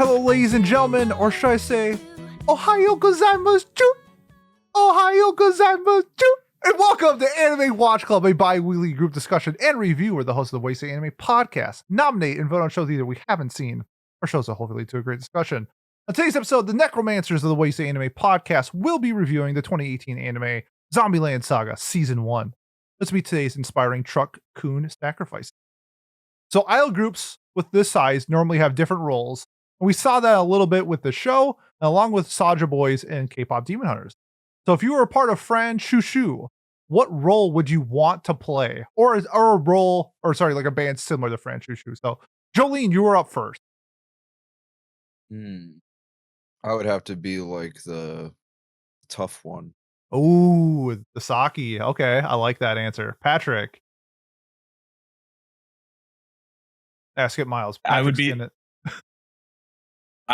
Hello, ladies and gentlemen, or should I say, Ohayo gozaimasu, Ohayo gozaimasu, and welcome to Anime Watch Club, a bi-weekly group discussion and review where the host of the Wasted Anime podcast nominate and vote on shows either we haven't seen or shows that hopefully lead to a great discussion. On today's episode, the Necromancers of the Wasted Anime podcast will be reviewing the 2018 anime Zombieland Saga Season 1. Let's meet today's inspiring Truck-kun sacrifice. So idol groups with this size normally have different roles. And we saw that a little bit with the show, along with Saja Boys and K-pop Demon Hunters. So if you were a part of Fran Shushu, what role would you want to play? Or a role, or sorry, like a band similar to Fran Shushu. So Jolyne, you were up first. I would have to be like the tough one. Oh, the Saki. Okay, I like that answer. Patrick. Ask it, Miles. I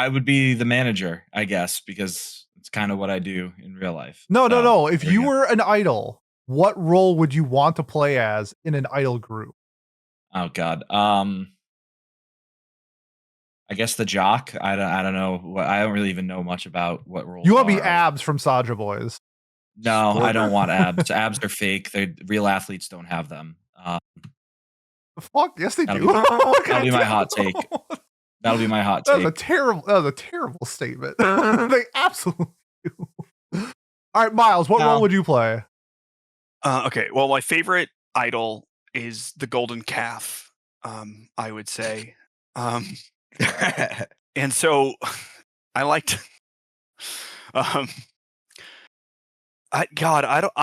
would be the manager, I guess, because it's kind of what I do in real life. No. If you were an idol, what role would you want to play as in an idol group? Oh God. I guess the jock. I don't know. I don't really even know much about what role. You want to be Abs from Saja Boys? No, I don't want abs. Abs are fake. Real athletes don't have them. Fuck, yes they do. That'll be my hot take. That'll be my hot take. That was a terrible statement. They absolutely do. All right, Miles, what role would you play? Okay, well, my favorite idol is the Golden Calf, I would say. And so I liked I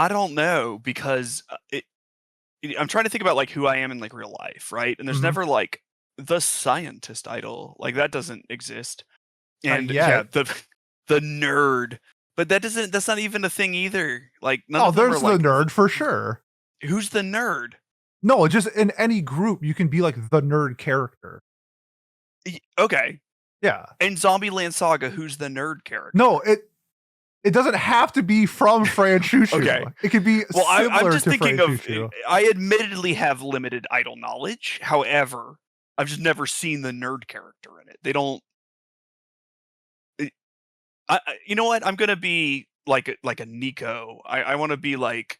don't know, because I'm trying to think about like who I am in like real life, right? And there's never like the scientist idol, like that doesn't exist. And yeah, the nerd, but that's not even a thing either. Like there's the nerd for sure. Who's the nerd? No, just in any group you can be like the nerd character. Okay. Yeah. In Zombieland Saga, who's the nerd character? No, it doesn't have to be from Fran Shushu. Okay. It could be similar I'm just to thinking Fran of. Shushu. I admittedly have limited idol knowledge. However, I've just never seen the nerd character in it. They don't. You know what? I'm gonna be like a Nico. I want to be like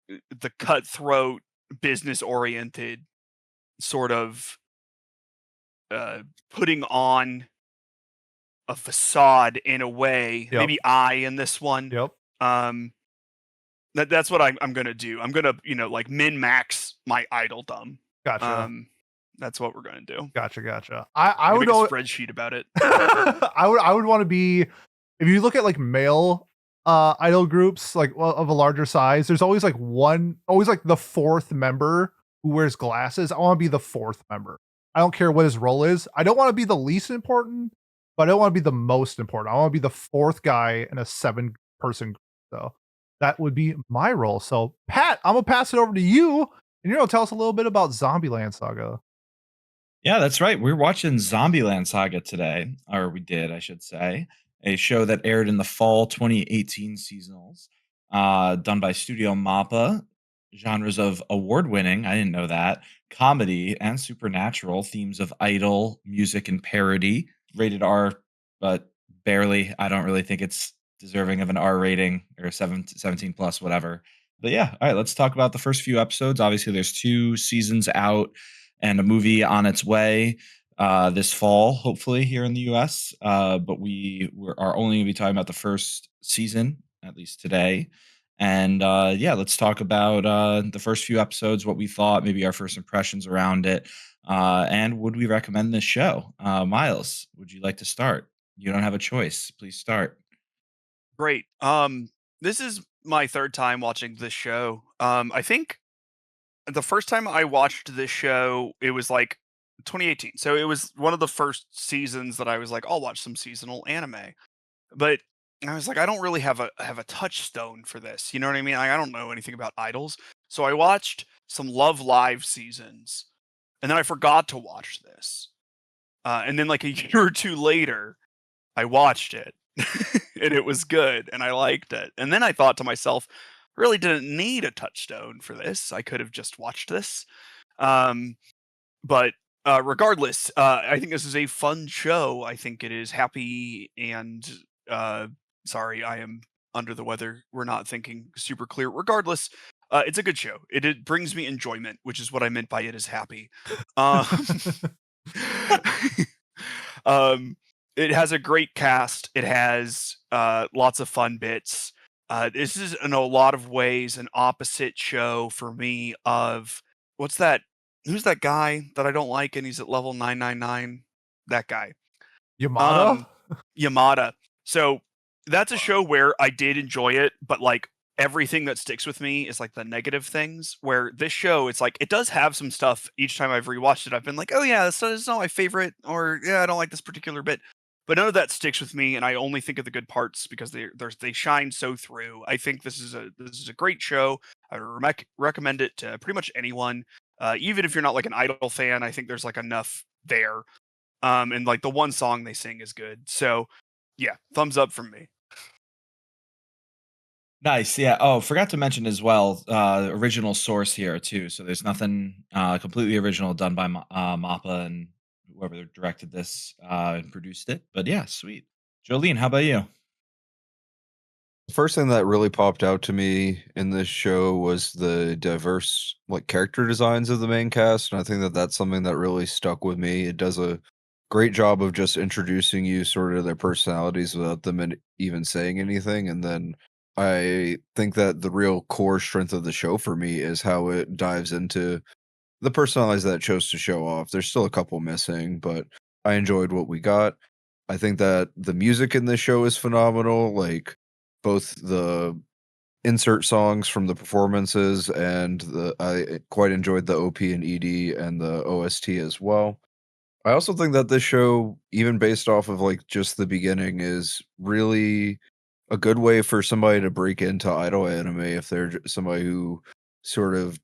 the cutthroat, business-oriented sort of putting on a facade in a way. Yep. Maybe in this one. Yep. That's what I'm gonna do. I'm gonna like min-max my idoldom. Gotcha. That's what we're gonna do. Gotcha. I would make a spreadsheet about it. I would want to be, if you look at like male idol groups like of a larger size, there's always like the fourth member who wears glasses. I want to be the fourth member. I don't care what his role is. I don't want to be the least important, but I don't want to be the most important. I want to be the fourth guy in a 7-person group. So that would be my role. So Pat, I'm gonna pass it over to you, and you're gonna tell us a little bit about Zombieland Saga. Yeah, that's right. We're watching Zombieland Saga today, or we did, I should say, a show that aired in the fall 2018 seasonals, done by Studio Mappa. Genres of award-winning, I didn't know that, comedy and supernatural, themes of idol, music, and parody. Rated R, but barely. I don't really think it's deserving of an R rating or 17 plus, whatever. But yeah, all right, let's talk about the first few episodes. Obviously, there's 2 seasons out and a movie on its way this fall, hopefully here in the US. But we are only going to be talking about the first season, at least today. And let's talk about the first few episodes, what we thought, maybe our first impressions around it, and would we recommend this show? Miles, would you like to start? You don't have a choice. Please start. Great. This is my third time watching this show. I think the first time I watched this show, it was like 2018. So it was one of the first seasons that I was like, I'll watch some seasonal anime. But I was like, I don't really have a touchstone for this. You know what I mean? I don't know anything about idols. So I watched some Love Live seasons, and then I forgot to watch this. And then like a year or 2 later, I watched it, and it was good, and I liked it. And then I thought to myself, really didn't need a touchstone for this. I could have just watched this. But regardless, I think this is a fun show. I think it is happy and sorry, I am under the weather. We're not thinking super clear. Regardless, it's a good show. It brings me enjoyment, which is what I meant by it is happy. Um, um, it has a great cast. It has lots of fun bits. This is in a lot of ways an opposite show for me of what's that? Who's that guy that I don't like and he's at level 999? That guy. Yamada? Yamada. So that's a show where I did enjoy it, but like everything that sticks with me is like the negative things. Where this show, it's like it does have some stuff. Each time I've rewatched it, I've been like, oh yeah, this is not my favorite, or yeah, I don't like this particular bit. But none of that sticks with me, and I only think of the good parts because they shine so through. I think this is a great show. I would recommend it to pretty much anyone, even if you're not like an Idol fan. I think there's like enough there, and like the one song they sing is good. So yeah, thumbs up from me. Nice. Yeah. Oh, forgot to mention as well, original source here too. So there's nothing completely original done by Mappa and whoever directed this and produced it. But yeah, sweet. Jolyne, how about you? The first thing that really popped out to me in this show was the diverse like character designs of the main cast, and I think that that's something that really stuck with me. It does a great job of just introducing you sort of their personalities without them even saying anything, and then I think that the real core strength of the show for me is how it dives into the personalities that it chose to show off. There's still a couple missing, but I enjoyed what we got. I think that the music in this show is phenomenal. Like both the insert songs from the performances and I quite enjoyed the OP and ED and the OST as well. I also think that this show, even based off of like just the beginning, is really a good way for somebody to break into idol anime if they're somebody who sort of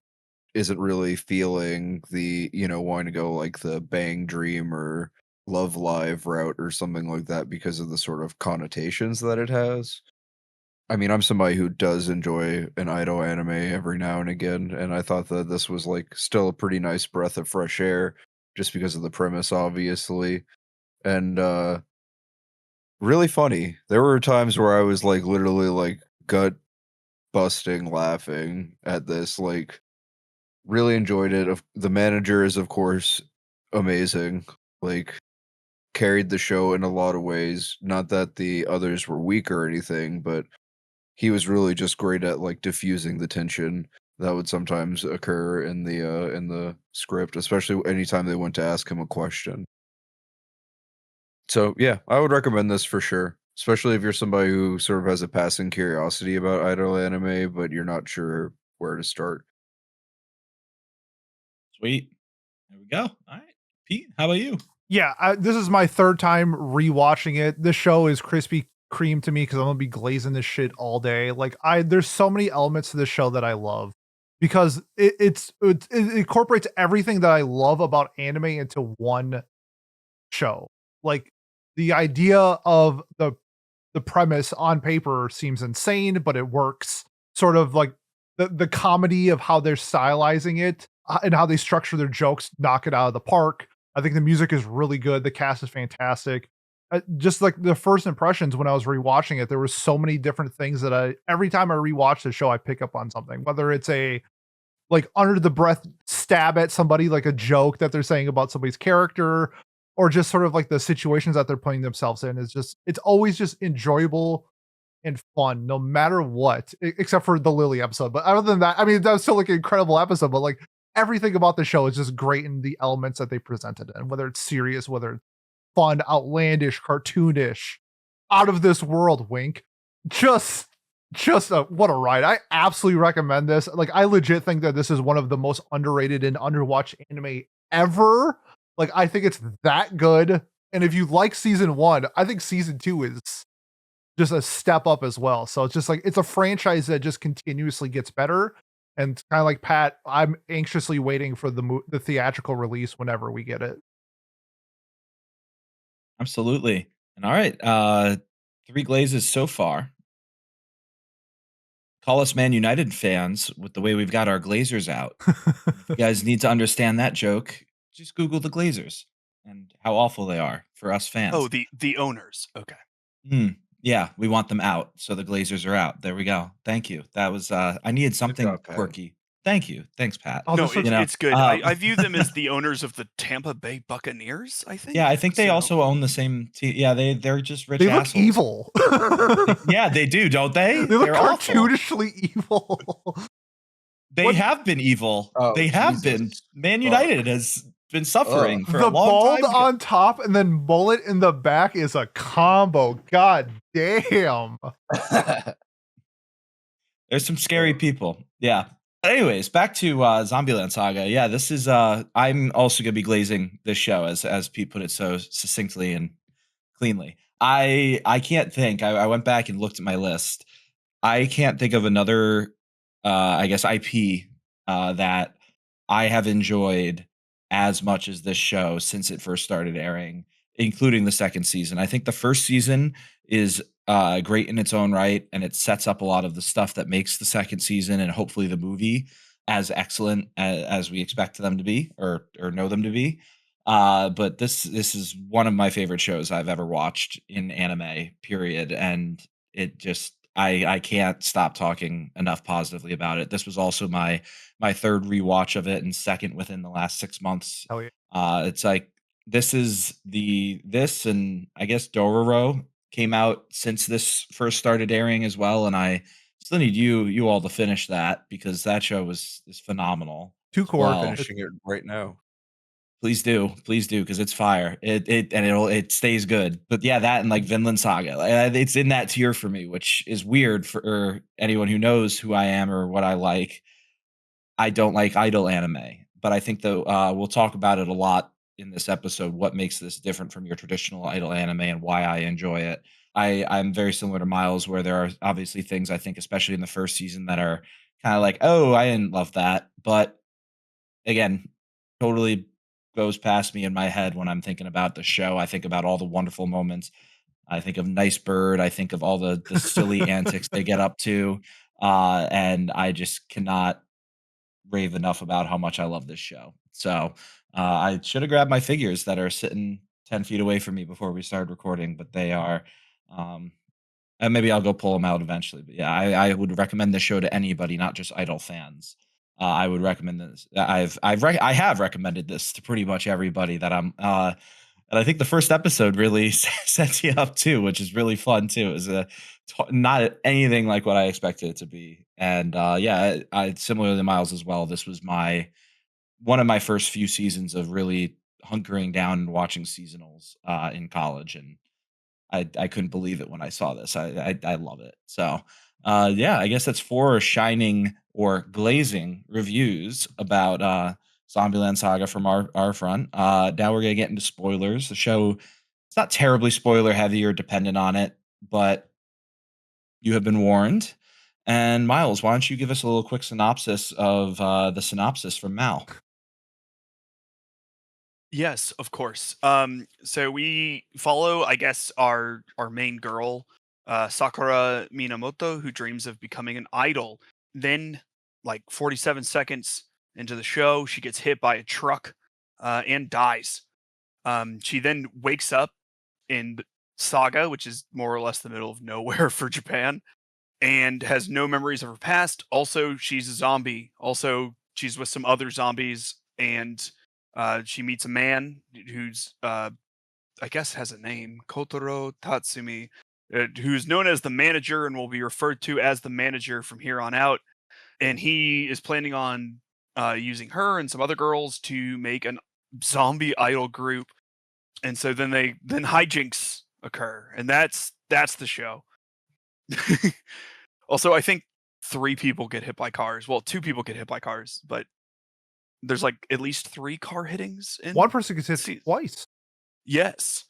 isn't really feeling the, wanting to go like the Bang Dream or Love Live route or something like that because of the sort of connotations that it has. I mean, I'm somebody who does enjoy an idol anime every now and again, and I thought that this was like still a pretty nice breath of fresh air just because of the premise, obviously. And really funny. There were times where I was like literally like gut busting laughing at this. Like really enjoyed it. The manager is of course amazing. Like carried the show in a lot of ways. Not that the others were weak or anything, but he was really just great at like diffusing the tension that would sometimes occur in the script, especially anytime they went to ask him a question. So yeah, I would recommend this for sure, especially if you're somebody who sort of has a passing curiosity about idol anime, but you're not sure where to start. Sweet. There we go. All right. Pete, how about you? Yeah, this is my third time rewatching it. This show is Krispy Kreme to me because I'm gonna be glazing this shit all day. Like there's so many elements to this show that I love because it incorporates everything that I love about anime into one show. Like the idea of the premise on paper seems insane, but it works. Sort of like the comedy of how they're stylizing it and how they structure their jokes, knock it out of the park. I think the music is really good. The cast is fantastic. Just like the first impressions when I was rewatching it, there were so many different things that every time I rewatch the show, I pick up on something. Whether it's a like under the breath stab at somebody, like a joke that they're saying about somebody's character, or just sort of like the situations that they're putting themselves in. It's always just enjoyable and fun, no matter what, except for the Lily episode. But other than that, I mean, that was still like an incredible episode. But like everything about the show is just great in the elements that they presented, and whether it's serious, whether it's fun, outlandish, cartoonish, out of this world, wink, just what a ride. I absolutely recommend this. Like I legit think that this is one of the most underrated and underwatched anime ever. Like I think it's that good. And if you like season 1, I think season 2 is just a step up as well. So it's just like it's a franchise that just continuously gets better. And kind of like Pat, I'm anxiously waiting for the theatrical release whenever we get it. Absolutely. And all right, 3 glazes so far. Call us Man United fans with the way we've got our Glazers out. You guys need to understand that joke. just Google the Glazers and how awful they are for us fans. Oh, the owners. Okay. Yeah, we want them out, so the Glazers are out. There we go. Thank you. That was I needed something job, Pat. quirky. Thank you. Thanks, Pat. Oh, No, this was- it's good. uh, I view them as the owners of the Tampa Bay Buccaneers, I think. Yeah, I think they So- also own the same team. Yeah, they're just rich they look assholes. evil. Yeah, they do, don't they? They look They're awful. cartoonishly evil. They What- have been evil. Oh, They have been. Jesus. Man United has been suffering for a The long bald time. on top and then bullet in the back is a combo. God damn. There's some scary people. Yeah. Anyways, back to Zombieland Saga. Yeah, this is I'm also gonna be glazing this show as Pete put it so succinctly and cleanly. I can't think. I went back and looked at my list. I can't think of another I guess IP that I have enjoyed as much as this show since it first started airing, including the second season. I think the first season is great in its own right, and it sets up a lot of the stuff that makes the second season and hopefully the movie as excellent as we expect them to be or know them to be. But this is one of my favorite shows I've ever watched in anime, period. And it just I can't stop talking enough positively about it. This was also my third rewatch of it and second within the last 6 months. Hell yeah. It's like this and I guess Dororo came out since this first started airing as well, and I still need you all to finish that because that show is phenomenal. Two core Wow. finish. Finishing it right now. Please do, because it's fire. It stays good. But yeah, that and like Vinland Saga, it's in that tier for me, which is weird for anyone who knows who I am or what I like. I don't like idol anime, but I think that we'll talk about it a lot in this episode. What makes this different from your traditional idol anime and why I enjoy it. I'm very similar to Miles, where there are obviously things I think, especially in the first season, that are kind of like, oh, I didn't love that, but again, totally goes past me in my head when I'm thinking about the show. I think about all the wonderful moments. I think of Nice Bird. I think of all the silly antics they get up to. And I just cannot rave enough about how much I love this show. So I should have grabbed my figures that are sitting 10 feet away from me before we started recording, but they are. And maybe I'll go pull them out eventually. But yeah, I would recommend this show to anybody, not just idol fans. I would recommend this. I have recommended this to pretty much everybody that I'm. And I think the first episode really sets you up too, which is really fun too. It was not anything like what I expected it to be, and yeah, I similar to Miles as well. This was one of my first few seasons of really hunkering down and watching seasonals in college, and I couldn't believe it when I saw this. I love it. So yeah, I guess that's 4 shining or glazing reviews about Zombieland Saga from our front. Now we're gonna get into spoilers. The show, it's not terribly spoiler heavy or dependent on it, but you have been warned. And Miles, why don't you give us a little quick synopsis of the synopsis from Mal? Yes, of course. So we follow, I guess, our main girl, Sakura Minamoto, who dreams of becoming an idol. Then, like 47 seconds into the show, she gets hit by a truck and dies. She then wakes up in Saga, which is more or less the middle of nowhere for Japan, and has no memories of her past. Also, she's a zombie. Also, she's with some other zombies, and she meets a man who's, I guess, has a name, Kotaro Tatsumi, who's known as the manager and will be referred to as the manager from here on out. And he is planning on using her and some other girls to make an zombie idol group. And so then hijinks occur, and that's the show. Also, I think 3 people get hit by cars. Well, 2 people get hit by cars, but there's like at least 3 car hittings in One person gets hit See- twice. Yes.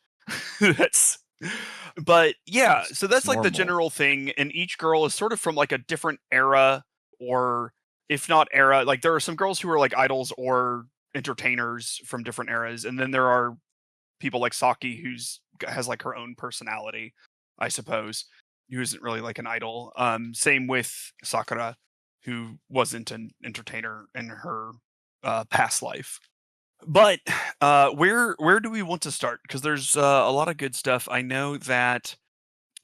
But yeah, so that's It's like the normal. general thing, and each girl is sort of from like a different era, or if not era, like there are some girls who are like idols or entertainers from different eras, and then there are people like Saki who's has like her own personality, I suppose, who isn't really like an idol. Same with Sakura, who wasn't an entertainer in her past life. But where do we want to start? Because there's a lot of good stuff. I know that.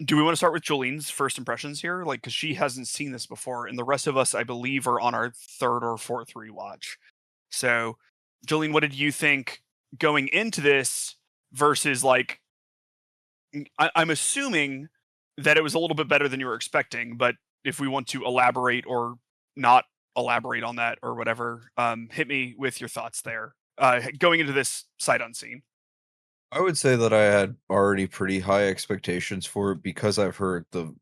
Do we want to start with Jolyne's first impressions here? Like, because she hasn't seen this before, and the rest of us, I believe, are on our third or fourth rewatch. So, Jolyne, what did you think going into this versus like? I'm assuming that it was a little bit better than you were expecting, but if we want to elaborate or not elaborate on that or whatever, hit me with your thoughts there. Going into this sight unseen. I would say that I had already pretty high expectations for it because I've heard the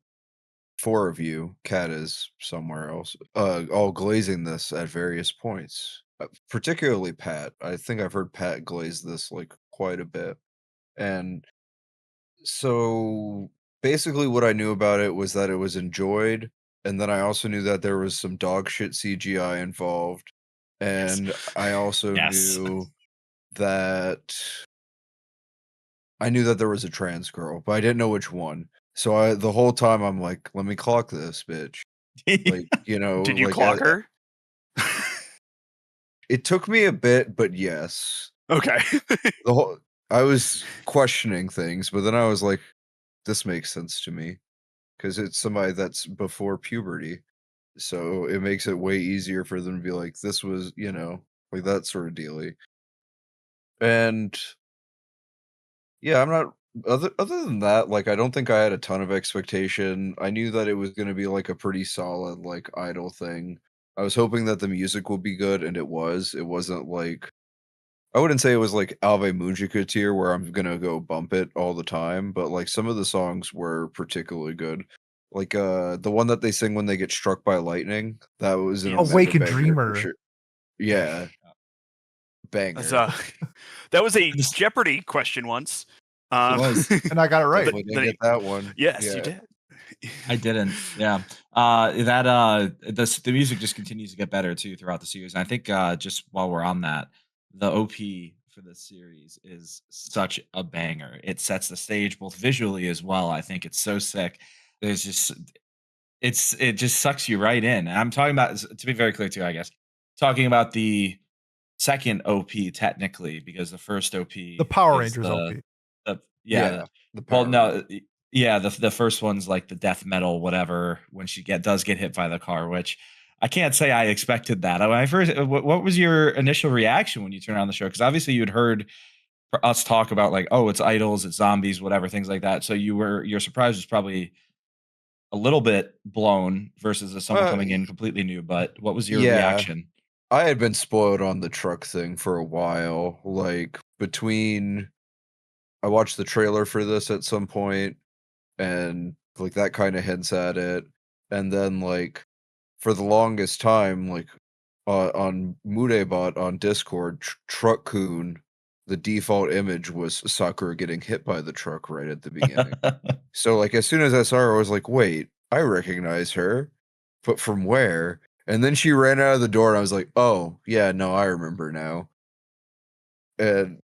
four of you, Cat is somewhere else, all glazing this at various points. Particularly Pat. I think I've heard Pat glaze this like quite a bit. And so basically what I knew about it was that it was enjoyed, and then I also knew that there was some dog shit CGI involved. And I also Yes. knew that there was a trans girl, but I didn't know which one. So the whole time I'm like, let me clock this bitch. Like, Did you like clock her? it took me a bit, but yes. Okay. I was questioning things, but then I was like, this makes sense to me because it's somebody that's before puberty. So it makes it way easier for them to be like, this was, like that sort of dealy. And yeah, I'm not other than that, like I don't think I had a ton of expectation. I knew that it was going to be like a pretty solid like idol thing. I was hoping that the music would be good, and it was. It wasn't like, I wouldn't say it was like Ave Mujica tier where I'm gonna go bump it all the time, but like some of the songs were particularly good. Like the one that they sing when they get struck by lightning, that was an Awaken banger for Dreamer. sure. Yeah. Banger. That was a Jeopardy question once. It was. And I got it right. Definitely didn't get that one. Yes, Yeah. you did. I didn't. Yeah. The music just continues to get better too throughout the series. And I think just while we're on that, the OP for this series is such a banger. It sets the stage both visually as well. I think it's so sick. There's just it just sucks you right in. And I'm talking about, to be very clear too, I guess, talking about the second OP technically, because the first OP, The Power is Rangers OP. yeah. The Well, Power no, Rangers. yeah, the first one's like the death metal, whatever. When she does get hit by the car, which I can't say I expected that. When I first, what was your initial reaction when you turned on the show? Because obviously you'd heard us talk about like, oh, it's idols, it's zombies, whatever, things like that. So your surprise was probably a little bit blown versus as someone coming in completely new. But what was your reaction? I had been spoiled on the truck thing for a while. Like I watched the trailer for this at some point, and like that kind of hints at it. And then like for the longest time, like on Mudebot on Discord, Truck Coon, the default image was Sakura getting hit by the truck right at the beginning. So like as soon as I saw her, I was like, wait, I recognize her, but from where? And then she ran out of the door, and I was like, oh yeah, no, I remember now. And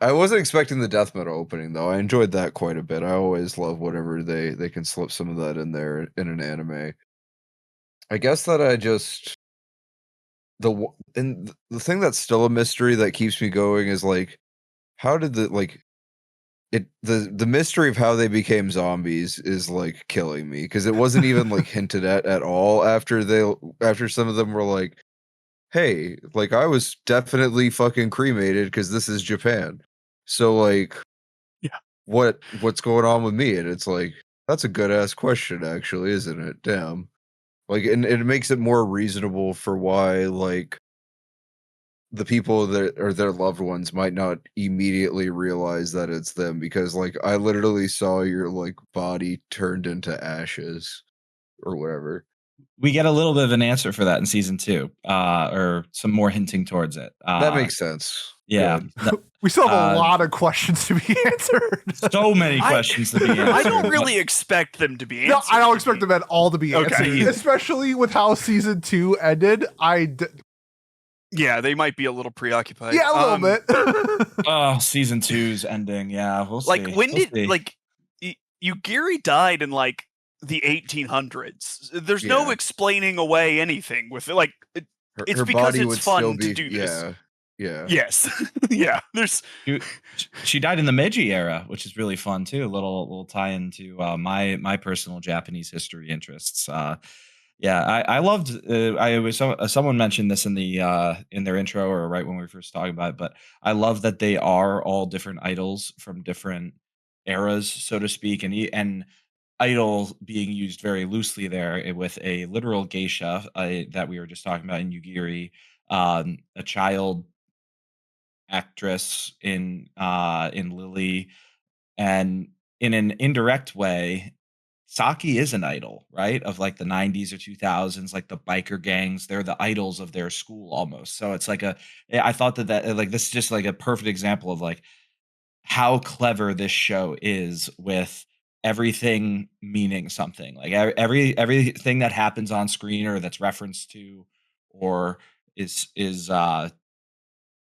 I wasn't expecting the death metal opening though. I enjoyed that quite a bit. I always love whatever they can slip some of that in there in an anime. I guess that I just the thing that's still a mystery that keeps me going is like, how did the mystery of how they became zombies is like killing me, because it wasn't even like hinted at all after some of them were like, hey, like I was definitely fucking cremated because this is Japan. So like, yeah, what's going on with me? And it's like, that's a good ass question, actually, isn't it? Damn. Like, and it makes it more reasonable for why like the people that are their loved ones might not immediately realize that it's them, because like I literally saw your like body turned into ashes or whatever. We get a little bit of an answer for that in season 2, or some more hinting towards it. That makes sense. Yeah. We still have a lot of questions to be answered. So many questions to be answered. I don't really expect them to be answered. No, I don't expect them at all to be answered. Okay. Especially with how season 2 ended. Yeah, they might be a little preoccupied. Yeah, a little bit. Oh, season 2's ending. Yeah, we'll see. Like when like Yugiri died in like the 1800s. There's no explaining away anything with it. Like it's her because body it's would fun still be, to do this. Yeah. Yes. Yeah. There's She she died in the Meiji era, which is really fun too. A little tie into my personal Japanese history interests. Yeah, I loved. I was someone mentioned this in their intro or right when we were first talking about it, but I love that they are all different idols from different eras, so to speak, and idol being used very loosely there with a literal geisha that we were just talking about in Yugiri, a child actress in Lily, and in an indirect way, Saki is an idol, right? Of like the 90s or 2000s, like the biker gangs, they're the idols of their school almost. So it's like I thought that like this is just like a perfect example of like how clever this show is with everything meaning something. Like everything that happens on screen or that's referenced to or is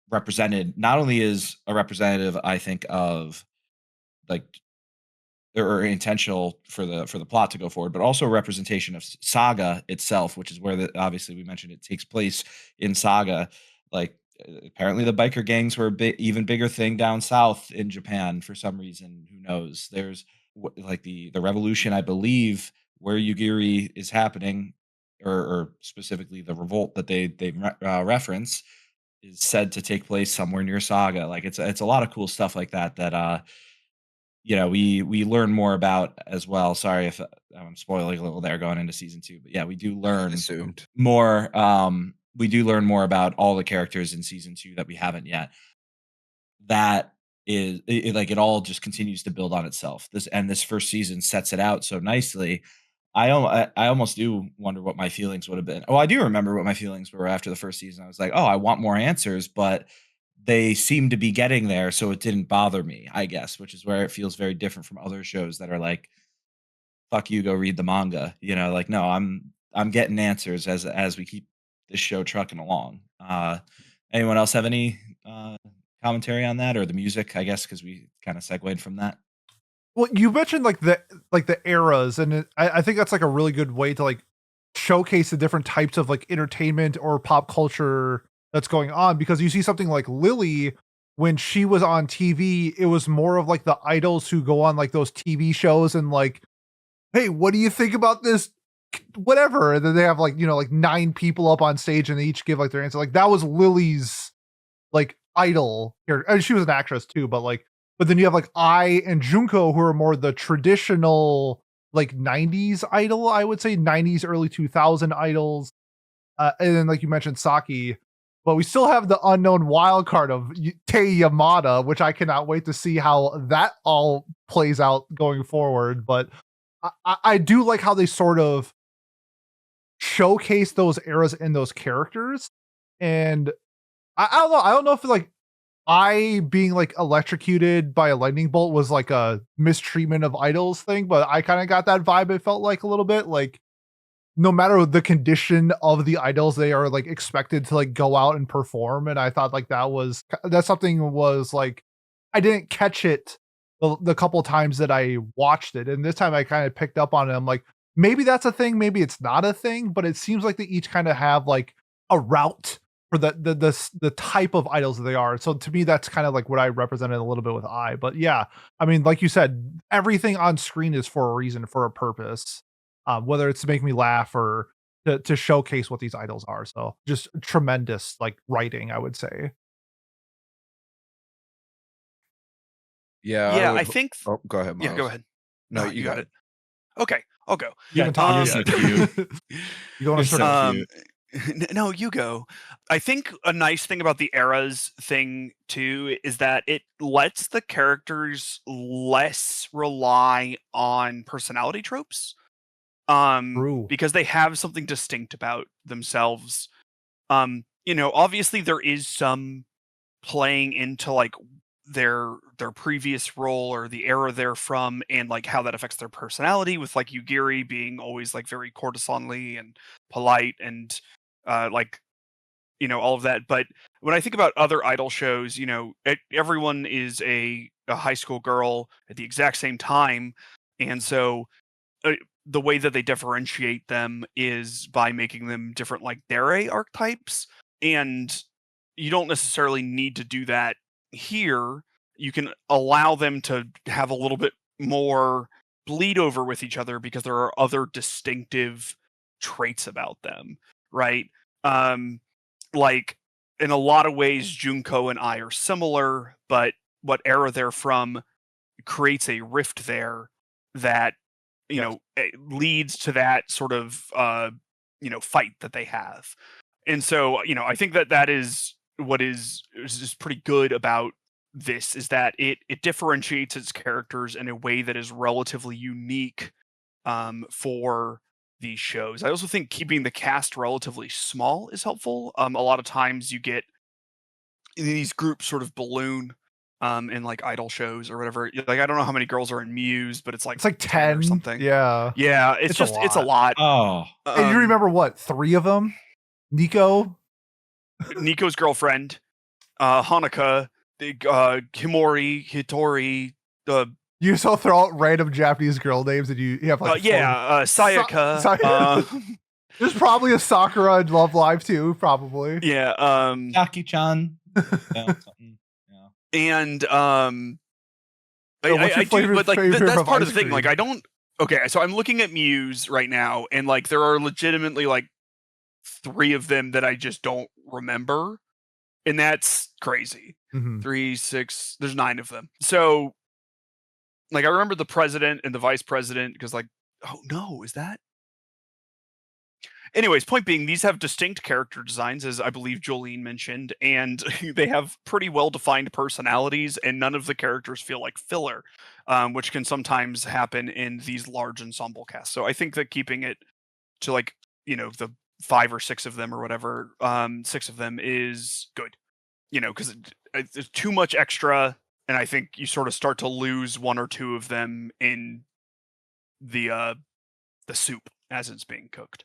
represented not only is a representative, I think, of like or intentional for the plot to go forward, but also a representation of Saga itself, which is where obviously we mentioned it takes place in Saga. Like apparently the biker gangs were even bigger thing down south in Japan for some reason. Who knows? There's like the revolution, I believe, where Yugiri is happening, or specifically the revolt that they reference is said to take place somewhere near Saga. Like it's a lot of cool stuff like that we learn more about as well. Sorry if I'm spoiling a little there going into season 2, but yeah, we do learn Assumed. more. We do learn more about all the characters in season 2 that we haven't yet. That is like it all just continues to build on itself. This first season sets it out so nicely. I almost do wonder what my feelings would have been. Oh, I do remember what my feelings were after the first season. I was like, oh, I want more answers, but they seem to be getting there, so it didn't bother me, I guess, which is where it feels very different from other shows that are like, "Fuck you, go read the manga." Like, no, I'm getting answers as we keep this show trucking along. Anyone else have any commentary on that or the music? I guess because we kind of segued from that. Well, you mentioned like the eras, and I think that's like a really good way to like showcase the different types of like entertainment or pop culture that's going on. Because you see something like Lily when she was on TV, it was more of like the idols who go on like those TV shows and like, hey, what do you think about this? Whatever. And then they have like, like 9 people up on stage and they each give like their answer. Like that was Lily's like idol here. I mean, she was an actress too, but then you have like I and Junko who are more the traditional like 90s idol, I would say 90s, early 2000 idols. And then like you mentioned Saki, but we still have the unknown wild card of Tei Yamada, which I cannot wait to see how that all plays out going forward. But I do like how they sort of showcase those eras and those characters. And I don't know. I don't know if like I being like electrocuted by a lightning bolt was like a mistreatment of idols thing, but I kind of got that vibe. It felt like a little bit like no matter the condition of the idols, they are like expected to like go out and perform. And I thought like that's something was like I didn't catch it the couple times that I watched it, and this time I kind of picked up on it. I'm like, maybe that's a thing, maybe it's not a thing, but it seems like they each kind of have like a route for the type of idols that they are. So to me, that's kind of like what I represented a little bit with I. But yeah, I mean, like you said, everything on screen is for a reason, for a purpose, whether it's to make me laugh or to showcase what these idols are. So just tremendous like writing, I would say. Yeah, I yeah, I would. think Oh, go ahead, yeah, go Miles. ahead. No, No, you you got got it. it. Okay, I'll go. You haven't You're talked so yet. cute. You going You're to so start? cute. No, you go. I think a nice thing about the eras thing too is that it lets the characters less rely on personality tropes. True. Because they have something distinct about themselves. Obviously there is some playing into like their previous role or the era they're from and like how that affects their personality, with like Yugiri being always like very courtesanly and polite and like all of that. But when I think about other idol shows, everyone is a high school girl at the exact same time, and so uh, the way that they differentiate them is by making them different like dere archetypes. And you don't necessarily need to do that here. You can allow them to have a little bit more bleed over with each other because there are other distinctive traits about them, right? Like in a lot of ways, Junko and I are similar, but what era they're from creates a rift there that leads to that sort of fight that they have. And so I think that is what is just pretty good about this, is that it differentiates its characters in a way that is relatively unique for these shows. I also think keeping the cast relatively small is helpful. A lot of times you get these groups sort of balloon in like idol shows or whatever. Like, I don't know how many girls are in Muse, but it's like 10 or something. Yeah. Yeah, it's a lot. Oh, And you remember what? 3 of them? Nico's girlfriend, Hanukkah, Himori, Hitori, you just all throw out random Japanese girl names and you have like Sayaka. There's probably a Sakura in Love Live too, probably. Yeah, Yaki-chan. Something. Yeah. And what's your favorite that's part of the ice thing. Like, I don't. Okay, so I'm looking at Muse right now, and like there are legitimately like 3 of them that I just don't remember, and that's crazy. 3, 6. There's 9 of them. So, like, I remember the president and the vice president because, like, oh no, is that? Anyways, point being, these have distinct character designs, as I believe Jolyne mentioned, and they have pretty well-defined personalities, and none of the characters feel like filler, which can sometimes happen in these large ensemble casts. So I think that keeping it to, like, the 5 or 6 of them or whatever, 6 of them is good, because it's too much extra, and I think you sort of start to lose 1 or 2 of them in the soup as it's being cooked.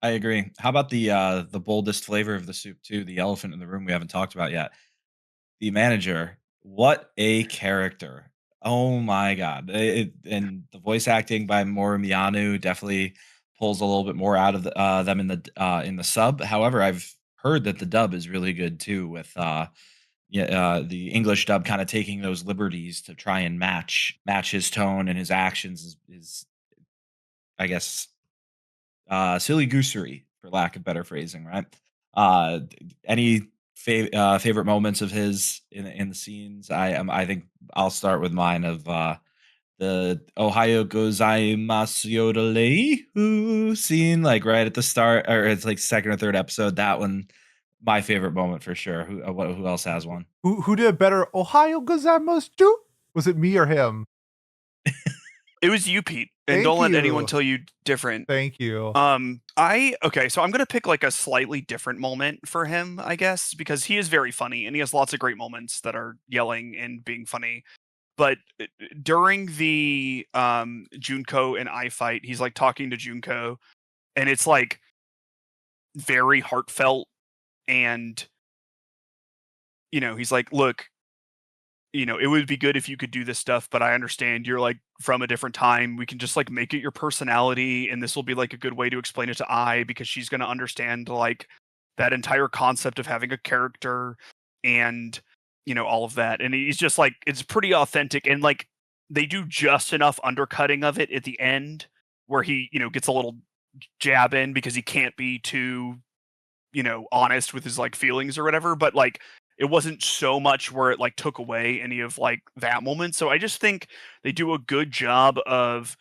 I agree. How about the boldest flavor of the soup too? The elephant in the room we haven't talked about yet. The manager. What a character! Oh my god! And the voice acting by Mori Miyano definitely pulls a little bit more out of them in the sub. However, I've heard that the dub is really good too, with the English dub kind of taking those liberties to try and match his tone and his actions is I guess silly goosery, for lack of better phrasing, right? Any favorite moments of his in the scenes? I think I'll start with mine of the Ohio gozaimasu yodelei scene, like right at the start, or it's like second or third episode. That one, my favorite moment for sure. Who else has one? Who did better? Ohio gozaimasu? Was it me or him? It was you, Pete, and Thank don't let you. anyone tell you different. Thank you. Okay, so I'm gonna pick like a slightly different moment for him, I guess, because he is very funny and he has lots of great moments that are yelling and being funny. But during the Junko and I fight, he's like talking to Junko, and it's like very heartfelt, and he's like, look, it would be good if you could do this stuff, but I understand you're like from a different time. We can just like make it your personality, and this will be like a good way to explain it to I, because she's going to understand like that entire concept of having a character and all of that. And he's just like, it's pretty authentic, and like they do just enough undercutting of it at the end where he gets a little jab in because he can't be too honest with his like feelings or whatever, but like it wasn't so much where it like took away any of like that moment. So I just think they do a good job of,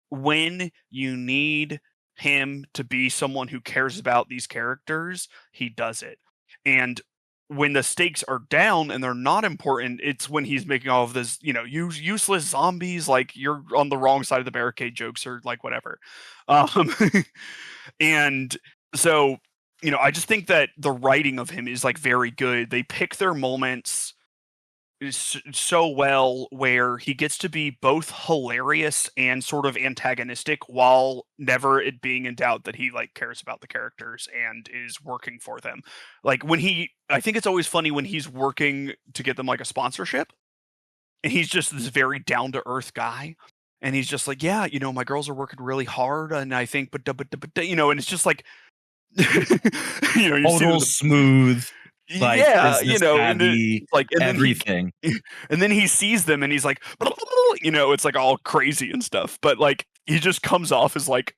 when you need him to be someone who cares about these characters, he does it. And when the stakes are down and they're not important, it's when he's making all of this, useless zombies, like you're on the wrong side of the barricade jokes or like whatever. And so I just think that the writing of him is like very good. They pick their moments so well where he gets to be both hilarious and sort of antagonistic, while never it being in doubt that he like cares about the characters and is working for them. Like I think it's always funny when he's working to get them like a sponsorship, and he's just this very down to earth guy. And he's just like, yeah, my girls are working really hard, and I think, and it's just like, Total smooth. Like Yeah, business and then savvy, like, and then everything. and then he sees them and he's like, it's like all crazy and stuff. But like, he just comes off as like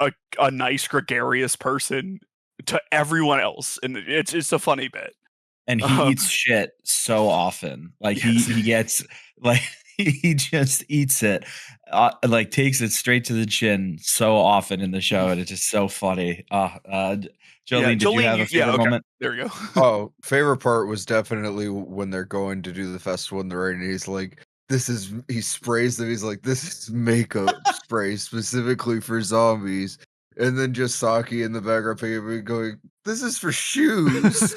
a nice, gregarious person to everyone else, and it's a funny bit. And he Um, eats shit so often. Like yes. he gets like he just eats it, like takes it straight to the chin so often in the show, and it's just so funny. Yeah, Jolyne, did you have a yeah, favorite okay. moment? There we go. Oh, favorite part was definitely when they're going to do the festival in the rain, and he's like, he sprays them, he's like, this is makeup spray specifically for zombies. And then just Saki in the background picking up and going, this is for shoes.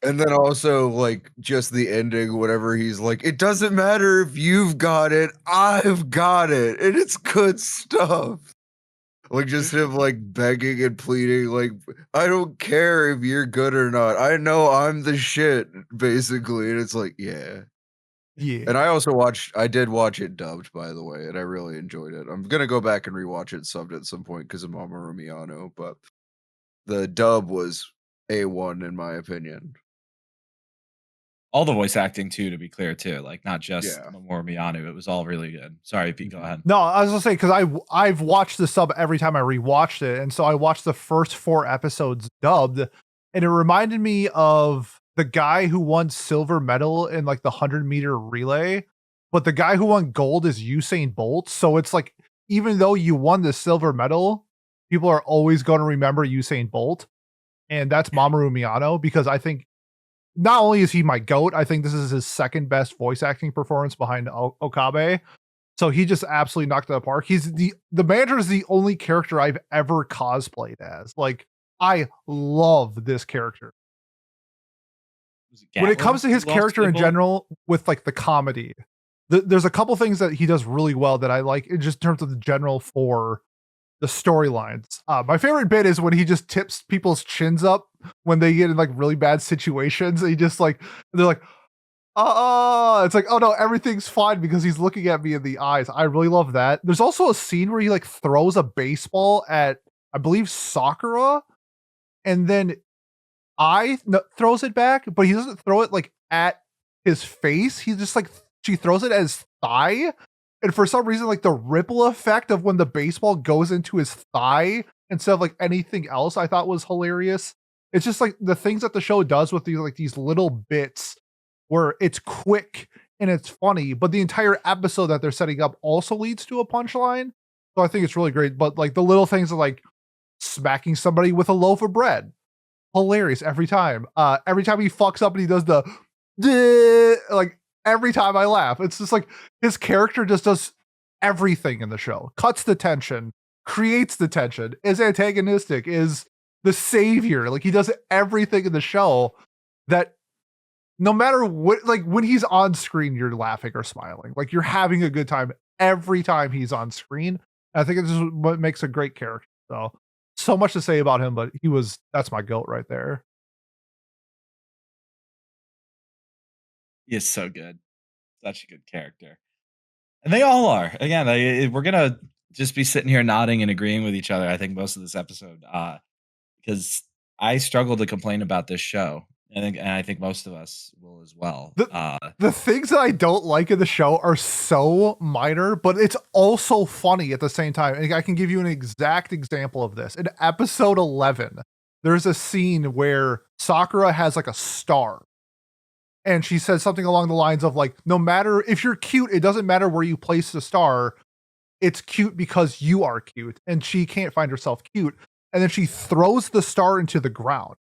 And then also, like, just the ending, whatever, he's like, it doesn't matter if you've got it, I've got it, and it's good stuff. Like, just him, like, begging and pleading, like, I don't care if you're good or not. I know I'm the shit, basically. And it's like, yeah. Yeah. And I did watch it dubbed, by the way, and I really enjoyed it. I'm gonna go back and rewatch it subbed at some point because of Mamoru Miyano, but the dub was A1 in my opinion. All the voice acting too, to be clear too, like not just Yeah. Mamoru Miyano. It was all really good. Sorry, Pete, go ahead. No, I was gonna say because I've watched the sub every time I rewatched it, and so I watched the first 4 episodes dubbed, and it reminded me of the guy who won silver medal in like the 100-meter relay, but the guy who won gold is Usain Bolt. So it's like even though you won the silver medal, people are always going to remember Usain Bolt, and that's Mamoru Miyano because I think not only is he my goat, I think this is his second best voice acting performance behind Okabe. So he just absolutely knocked it out of the park. He's the manager is the only character I've ever cosplayed as. Like, I love this character. When it comes to his character in general, with like the comedy, there's a couple things that he does really well that I like in just terms of the general for the storylines. My favorite bit is when he just tips people's chins up when they get in like really bad situations. He just like they're like, it's like, oh no, everything's fine because he's looking at me in the eyes. I really love that. There's also a scene where he like throws a baseball at, I believe, Sakura, and then throws it back, but he doesn't throw it like at his face. He just like she throws it at his thigh. And for some reason, like the ripple effect of when the baseball goes into his thigh instead of like anything else, I thought was hilarious. It's just like the things that the show does with these little bits where it's quick and it's funny, but the entire episode that they're setting up also leads to a punchline. So I think it's really great. But like the little things are like smacking somebody with a loaf of bread. Hilarious every time. Every time he fucks up and he does the like every time I laugh. It's just like his character just does everything in the show. Cuts the tension, creates the tension, is antagonistic, is the savior. Like he does everything in the show that no matter what, like when he's on screen, you're laughing or smiling. Like you're having a good time every time he's on screen. I think it's just what makes a great character. So much to say about him, but that's my goat right there. He is so good. Such a good character. And they all are. Again, we're gonna just be sitting here nodding and agreeing with each other, I think, most of this episode. Because I struggle to complain about this show. And I think most of us will as well. The things that I don't like in the show are so minor, but it's also funny at the same time. And I can give you an exact example of this. In episode 11, there's a scene where Sakura has like a star. And she says something along the lines of like, no matter if you're cute, it doesn't matter where you place the star. It's cute because you are cute. And she can't find herself cute. And then she throws the star into the ground.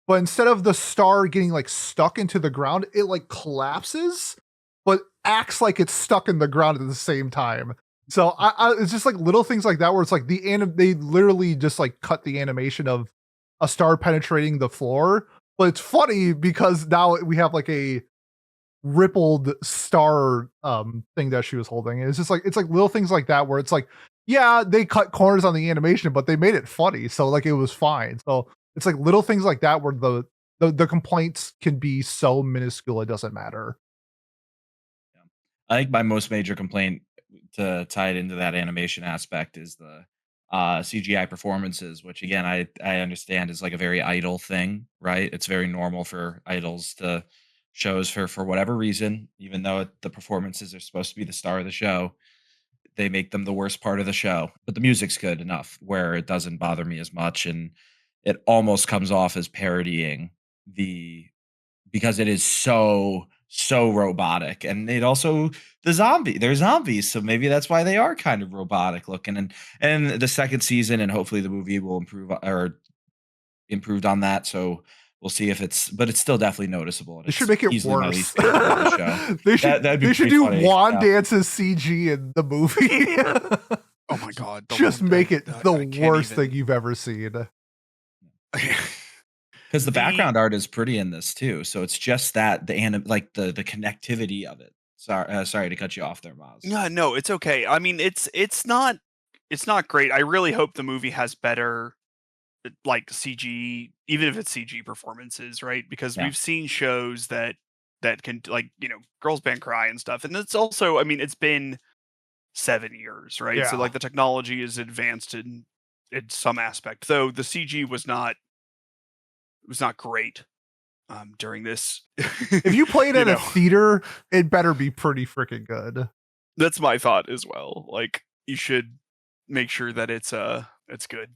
But instead of the star getting like stuck into the ground, it like collapses, but acts like it's stuck in the ground at the same time. So it's just like little things like that where it's like they literally just like cut the animation of a star penetrating the floor. But it's funny because now we have like a rippled star thing that she was holding. And it's just like little things like that where it's like, yeah, they cut corners on the animation, but they made it funny. So like it was fine. So it's like little things like that where the complaints can be so minuscule it doesn't matter. Yeah. I think my most major complaint to tie it into that animation aspect is the CGI performances, which again I understand is like a very idol thing, right? It's very normal for idols to shows for whatever reason, even though the performances are supposed to be the star of the show, they make them the worst part of the show. But the music's good enough where it doesn't bother me as much, and it almost comes off as parodying the because it is so robotic, and it also they're zombies, so maybe that's why they are kind of robotic looking. And the second season and hopefully the movie will improve or improved on that, so we'll see if but it's still definitely noticeable. And They should it's make it easily my worse. least favorite part of the show. That'd be they should pretty do funny, wand yeah. dances CG in the movie. Oh my god! Just make it I the can't worst even- thing you've ever seen. Because the background art is pretty in this too, so it's just that the connectivity of it. Sorry to cut you off there, Maz. Yeah, no, it's okay. I mean, it's not great. I really hope the movie has better like CG, even if it's CG performances, right? Because Yeah. we've seen shows that can, like, Girls Band Cry and stuff, and it's also, I mean, it's been 7 years, right? So Yeah. like the technology is advanced in some aspect, though the CG was not great during this. If you play it You at a know. theater, it better be pretty freaking good. That's my thought as well. Like, you should make sure that it's good.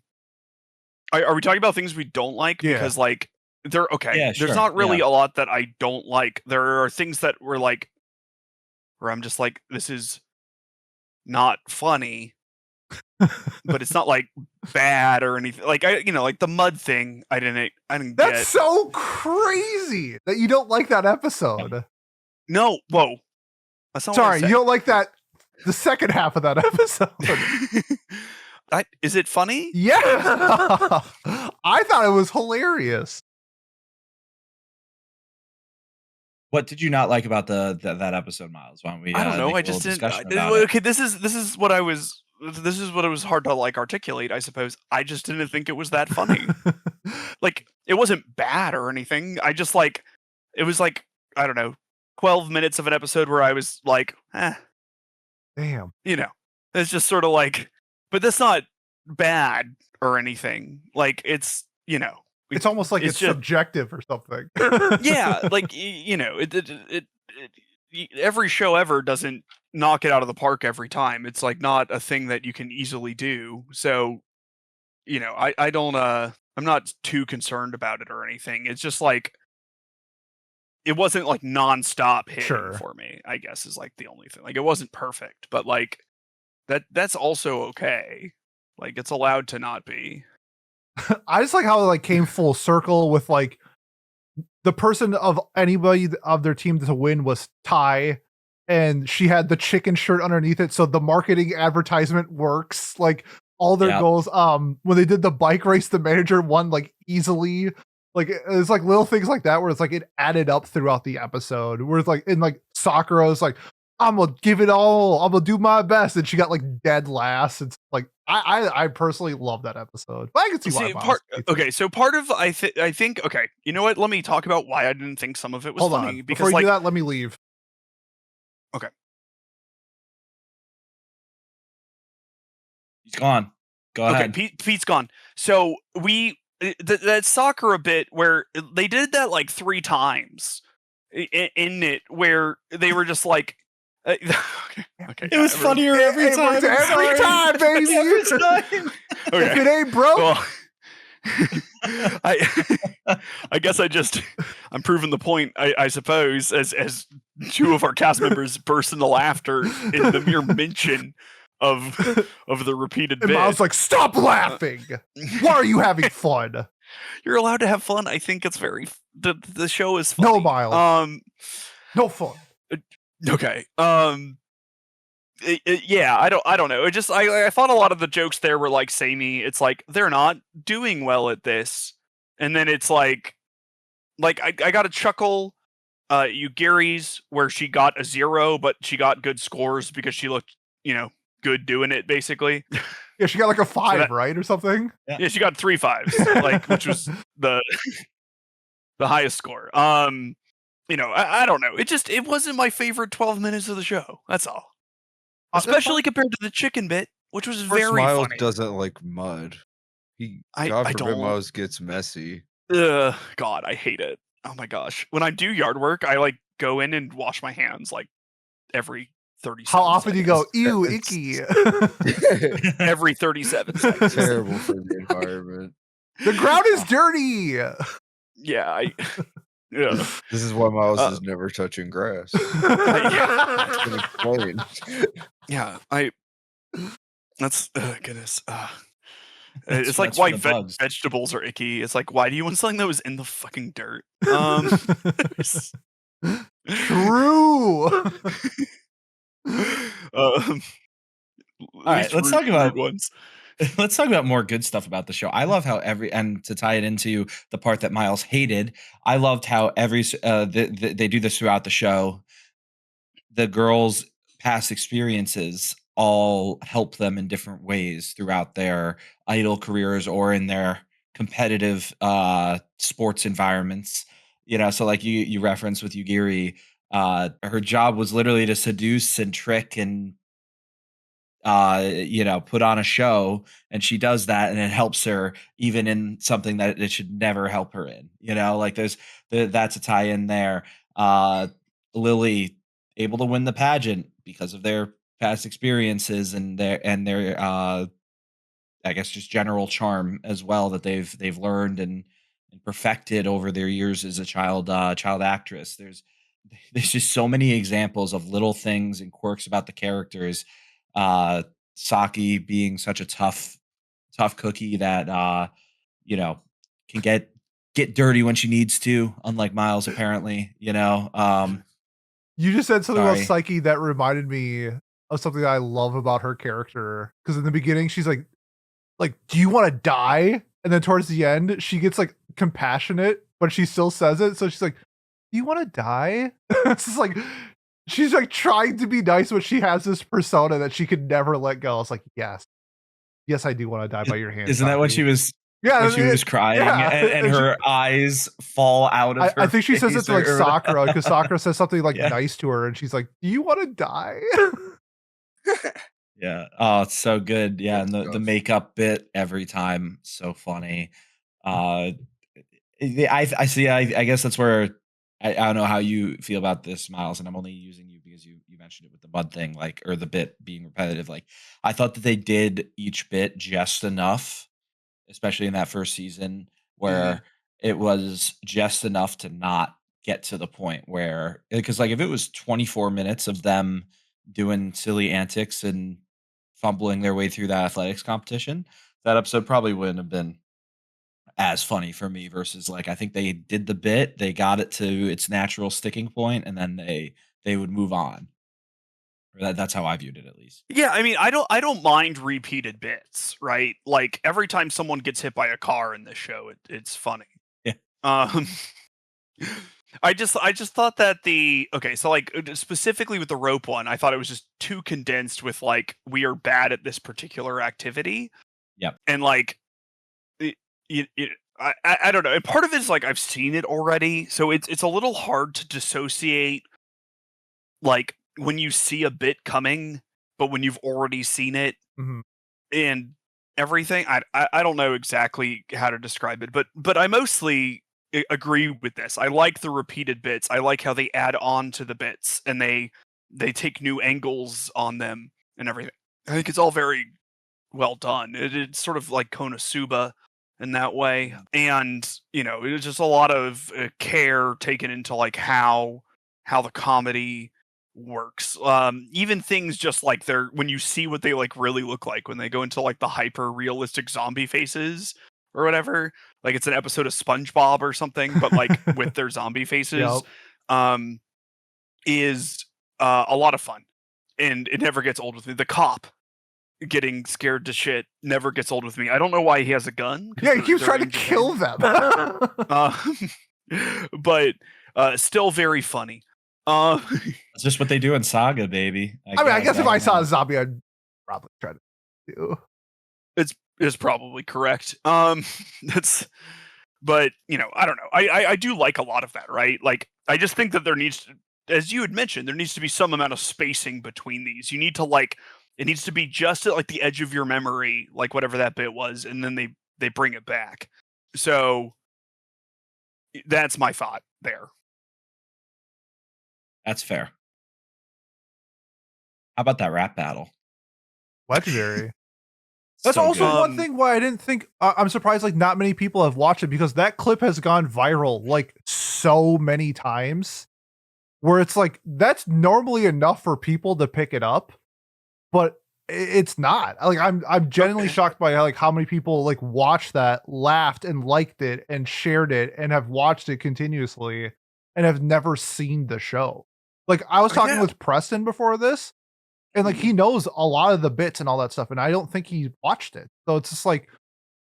Are we talking about things we don't like? Yeah. Because like they're okay. Yeah, There's sure, not really yeah. a lot that I don't like. There are things that were like where I'm just like, this is not funny, but it's not like bad or anything. Like like the mud thing. I didn't That's get. so crazy that you don't like that episode. No, whoa. That's not Sorry, what you don't like that. The second half of that episode. Is it funny? Yeah, I thought it was hilarious. What did you not like about that episode, Miles? Why don't we? I don't know. make I a little just didn't. discussion about it? Okay, this is what I was. This is what it was hard to like articulate. I suppose I just didn't think it was that funny. Like, it wasn't bad or anything. I just like it was like, I don't know, 12 minutes of an episode where I was like, Damn. It's just sort of like, but that's not bad or anything. Like, it's It's almost like it's just subjective or something. yeah, like every show ever doesn't knock it out of the park every time. It's like not a thing that you can easily do. So, I don't I'm not too concerned about it or anything. It's just like it wasn't like nonstop hitting Sure. for me, I guess, is like the only thing. Like, it wasn't perfect, but like that's also okay. Like, it's allowed to not be. I just like how it like came full circle with like the person of anybody of their team to win was Ty, and she had the chicken shirt underneath it, so the marketing advertisement works. Like all their goals. When they did the bike race, the manager won like easily. Like it's like little things like that where it's like it added up throughout the episode. Where it's like in like Sakura's like, I'm gonna give it all. I'm gonna do my best, and she got like dead last. It's like I personally love that episode. But I can see why. So part of I think okay. You know what? Let me talk about why I didn't think some of it was Hold funny. on. Because Before you like do that, let me leave. Okay. He's gone. Go ahead. Okay, Pete's gone. So that Sakura bit where they did that like 3 times in it, where they were just like, okay. It was funnier every time. Every time, baby. Every time. If it ain't broke. Well, I guess I'm proving the point, I suppose, as 2 of our cast members burst into laughter in the mere mention of the repeated And bit. Miles like, stop laughing. Why are you having fun? You're allowed to have fun. I think it's very the show is funny. No, Miles. No fun. Okay. Yeah, I don't know. It just I thought a lot of the jokes there were like samey. It's like they're not doing well at this, and then it's like I got a chuckle. Gary's where she got a 0, but she got good scores because she looked good doing it basically. Yeah, she got like a 5, right, or something. Yeah, she got 3 5s, like, which was the highest score. I don't know. It wasn't my favorite 12 minutes of the show. That's all. Especially compared to the chicken bit. which was Of course, very Miles funny. doesn't like mud. I God forbid, don't. Miles gets messy. Ugh, God, I hate it. Oh my gosh. When I do yard work, I like go in and wash my hands like every 37 How often do you go, seconds. ew, It's icky? Every 37 seconds. terrible for the environment. The ground is dirty. Yeah, yeah. This is why Miles Uh, is never touching grass. yeah, It's been explained. yeah, that's goodness. That's- It's like that's for why the bugs. vegetables are icky. It's like, why do you want something that was in the fucking dirt? True. All right, let's talk about ones. let's talk about more good stuff about the show. I love how and to tie it into the part that Miles hated, I loved how they do this throughout the show. The girls' past experiences all help them in different ways throughout their idol careers or in their competitive sports environments. So like you referenced with Yugiri, her job was literally to seduce and trick and put on a show, and she does that and it helps her even in something that it should never help her in. Like that's a tie in there. Lily able to win the pageant because of their past experiences and their I guess just general charm as well that they've learned and perfected over their years as a child actress. There's just so many examples of little things and quirks about the characters. Saki being such a tough cookie that can get dirty when she needs to, unlike Miles apparently. You just said something about Sorry. Psyche that reminded me of something that I love about her character. Because in the beginning, she's like, do you want to die? And then towards the end, she gets like compassionate, but she still says it. So she's like, do you want to die? It's just like, she's like trying to be nice, but she has this persona that she could never let go. It's like, yes, I do want to die by your hand. Isn't that when Saki. she was Yeah, when she was crying yeah. and her eyes fall out of her I think she says it face to like or- Sakura because Sakura says something like Yeah. nice to her, and she's like, "Do you want to die?" Yeah. Oh, it's so good. Yeah, and the Disgusting. makeup bit every time, so funny. I see. I guess that's where I don't know how you feel about this, Miles, and I'm only using you because you mentioned it with the mud thing, like, or the bit being repetitive. Like, I thought that they did each bit just enough, especially in that first season, where it was just enough to not get to the point where, because like if it was 24 minutes of them doing silly antics and fumbling their way through the athletics competition, that episode probably wouldn't have been as funny for me versus like I think they did the bit, they got it to its natural sticking point, and then they would move on. Or that's how I viewed it at least. Yeah, I mean, I don't mind repeated bits, right? Like every time someone gets hit by a car in this show, it's funny. Yeah. I just thought that so like specifically with the rope one, I thought it was just too condensed with like we are bad at this particular activity. Yep. And like I don't know. And part of it is like I've seen it already, so it's a little hard to dissociate like when you see a bit coming, but when you've already seen it Mhm. and everything. I don't know exactly how to describe it, but I mostly agree with this. I like the repeated bits. I like how they add on to the bits and they take new angles on them and everything. I think it's all very well done. It's sort of like Konosuba in that way, and it was just a lot of care taken into like how the comedy works. Even things just like when you see what they like really look like when they go into like the hyper realistic zombie faces or whatever, like it's an episode of SpongeBob or something, but like with their zombie faces. Yep. Is a lot of fun, and it never gets old with me. The cop getting scared to shit never gets old with me. I don't know why he has a gun. Yeah, he keeps trying to kill them. But still very funny. It's just what they do in Saga, baby. I guess if I saw don't a zombie, I'd probably try to do. It's probably correct. That's, but I don't know. I do like a lot of that, right? Like I just think that there needs to, as you had mentioned, there needs to be some amount of spacing between these. You need to like It needs to be just at like the edge of your memory, like whatever that bit was, and then they bring it back. So that's my thought there. That's fair. How about that rap battle? Legendary. That's So also good. one thing why I didn't think I'm surprised like not many people have watched it, because that clip has gone viral like so many times, where it's like that's normally enough for people to pick it up, but it's not. Like I'm genuinely shocked by how many people like watched that, laughed and liked it and shared it and have watched it continuously and have never seen the show. Like I was talking Yeah. with Preston before this, and like he knows a lot of the bits and all that stuff, and I don't think he watched it. So it's just like,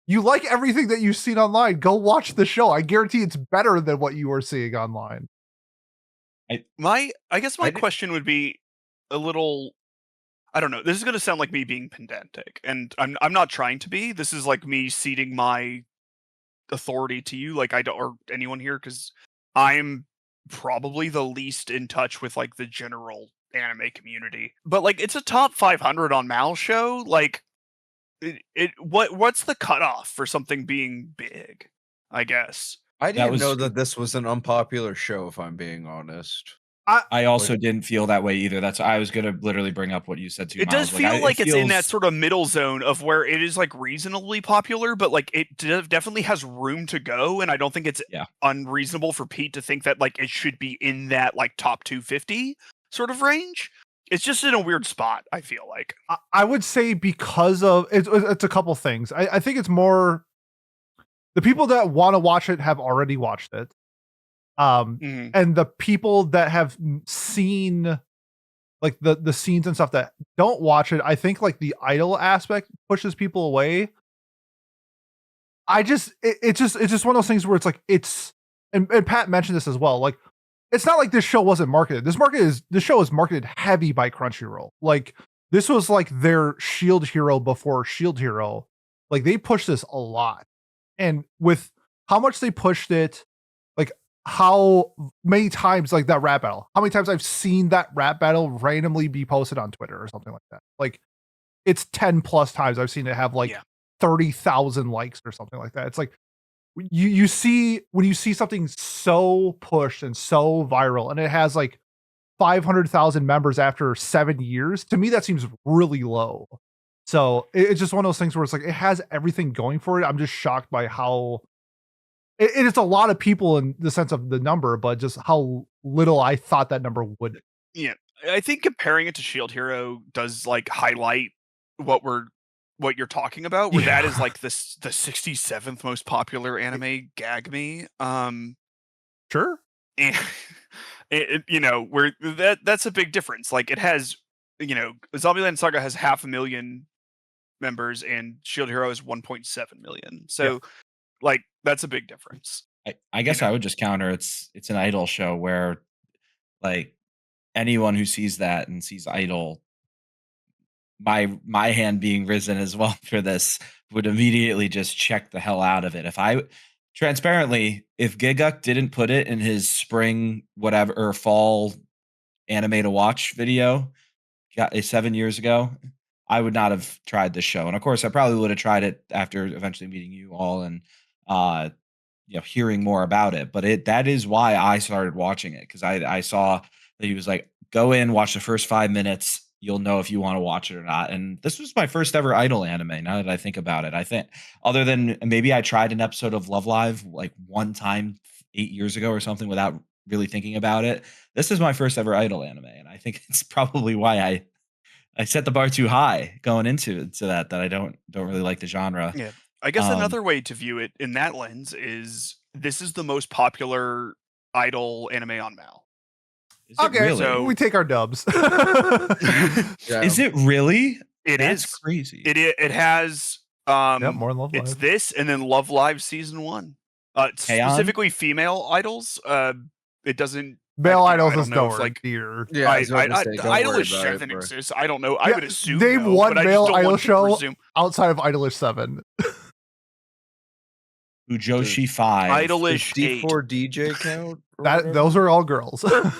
you like everything that you've seen online, go watch the show. I guarantee it's better than what you were seeing online. I guess my question would be a little, I don't know. This is going to sound like me being pedantic, and I'm not trying to be. This is like me ceding my authority to you, like I don't, or anyone here, because I'm probably the least in touch with like the general anime community. But like, it's a top 500 on Mal's show. Like, what's the cutoff for something being big? I guess. I didn't was- know that this was an unpopular show, if I'm being honest. I also didn't feel that way either. That's I was gonna literally bring up what you said too. It does Miles. feel like it's in that feels- sort of middle zone of where it is like reasonably popular, but like it definitely has room to go. And I don't think it's unreasonable for Pete to think that like it should be in that like top 250 sort of range. It's just in a weird spot, I feel like. I would say because of it's a couple things. I think it's more the people that want to watch it have already watched it. And the people that have seen like the scenes and stuff that don't watch it, I think like the idol aspect pushes people away. It's just one of those things where it's like and Pat mentioned this as well. Like, it's not like this show wasn't marketed. This show is marketed heavy by Crunchyroll. Like, this was like their Shield Hero before Shield Hero. Like, they pushed this a lot. And with how much they pushed it, like how many times like that rap battle, how many times I've seen that rap battle randomly be posted on Twitter or something like that. Like, it's 10 plus times I've seen it have like 30,000 likes or something like that. It's like, you see when you see something so pushed and so viral and it has like 500,000 members after 7 years, to me that seems really low. So it's just one of those things where it's like it has everything going for it. I'm just shocked by how it is a lot of people in the sense of the number, but just how little I thought that number would. Yeah, I think comparing it to Shield Hero does like highlight what you're talking about, where that is like the 67th most popular anime gag me. Sure. And you know, where that's a big difference. Like, it has, you know, Zombieland Saga has 500,000 members and Shield Hero is 1.7 million. So like, that's a big difference. I guess I would just counter it's an idol show where like anyone who sees that and sees idol, my hand being risen as well for this, would immediately just check the hell out of it. If Giguk didn't put it in his spring whatever or fall anime to watch video 7 years ago, I would not have tried this show. And of course I probably would have tried it after eventually meeting you all and hearing more about it. But that is why I started watching it, because I saw that he was like, go in, watch the first 5 minutes, you'll know if you want to watch it or not. And this was my first ever idol anime, now that I think about it. I think other than maybe I tried an episode of Love Live like one time 8 years ago or something without really thinking about it, this is my first ever idol anime. And I think it's probably why I set the bar too high going into that I don't really like the genre. Yeah. I guess another way to view it in that lens is this is the most popular idol anime on Mal. Okay, really? So we take our dubs. Is it really? That's crazy. It has more than Love it's Live. this and then Love Live season 1. Specifically female idols. It doesn't. Male I idols don't is know if, nowhere like, near. Yeah, I was about to say, the don't Idol worry is about it, 7 bro. exists. I don't know. I would assume. Name no, one but I just male don't idol want to show presume. outside of Idolish 7. Ujoshi 5. Idolish 8. D4 DJ count? or whatever? Those are all girls. Whatever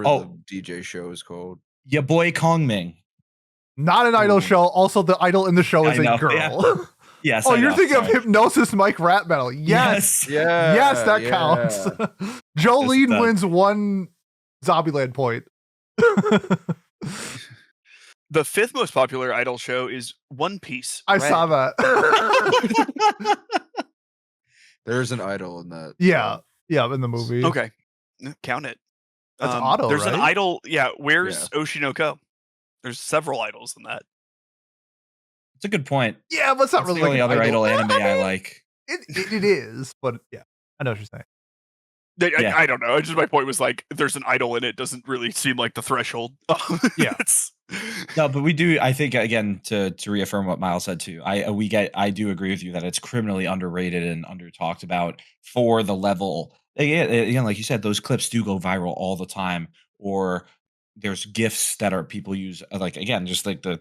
the DJ show is called. your boy Kong Ming. Not an idol Ooh. show. Also, the idol in the show is I know, a girl. yeah. Yes. Oh, I you're know, thinking of sorry. Hypnosis Mike Rap Battle. Yes. Yeah. Yes, that counts. Jolyne does. wins 1 Zombieland point. The 5th most popular idol show is One Piece. I Red. saw that. There's an idol in that. Yeah. Yeah, in the movie. Okay, count it. That's Otto, There's right? an idol. Yeah, where's Oshinoko? There's several idols in that. It's a good point. Yeah, but it's not That's really the like only an other idol anime I mean, like. It is, but yeah, I know what you're saying. Yeah. I don't know. Just my point was like, there's an idol in it. Doesn't really seem like the threshold. Yeah. No, but we do. I think again to reaffirm what Miles said too. I do agree with you that it's criminally underrated and under talked about for the level. Again, like you said, those clips do go viral all the time. Or there's gifs that are people use. Like again, just like the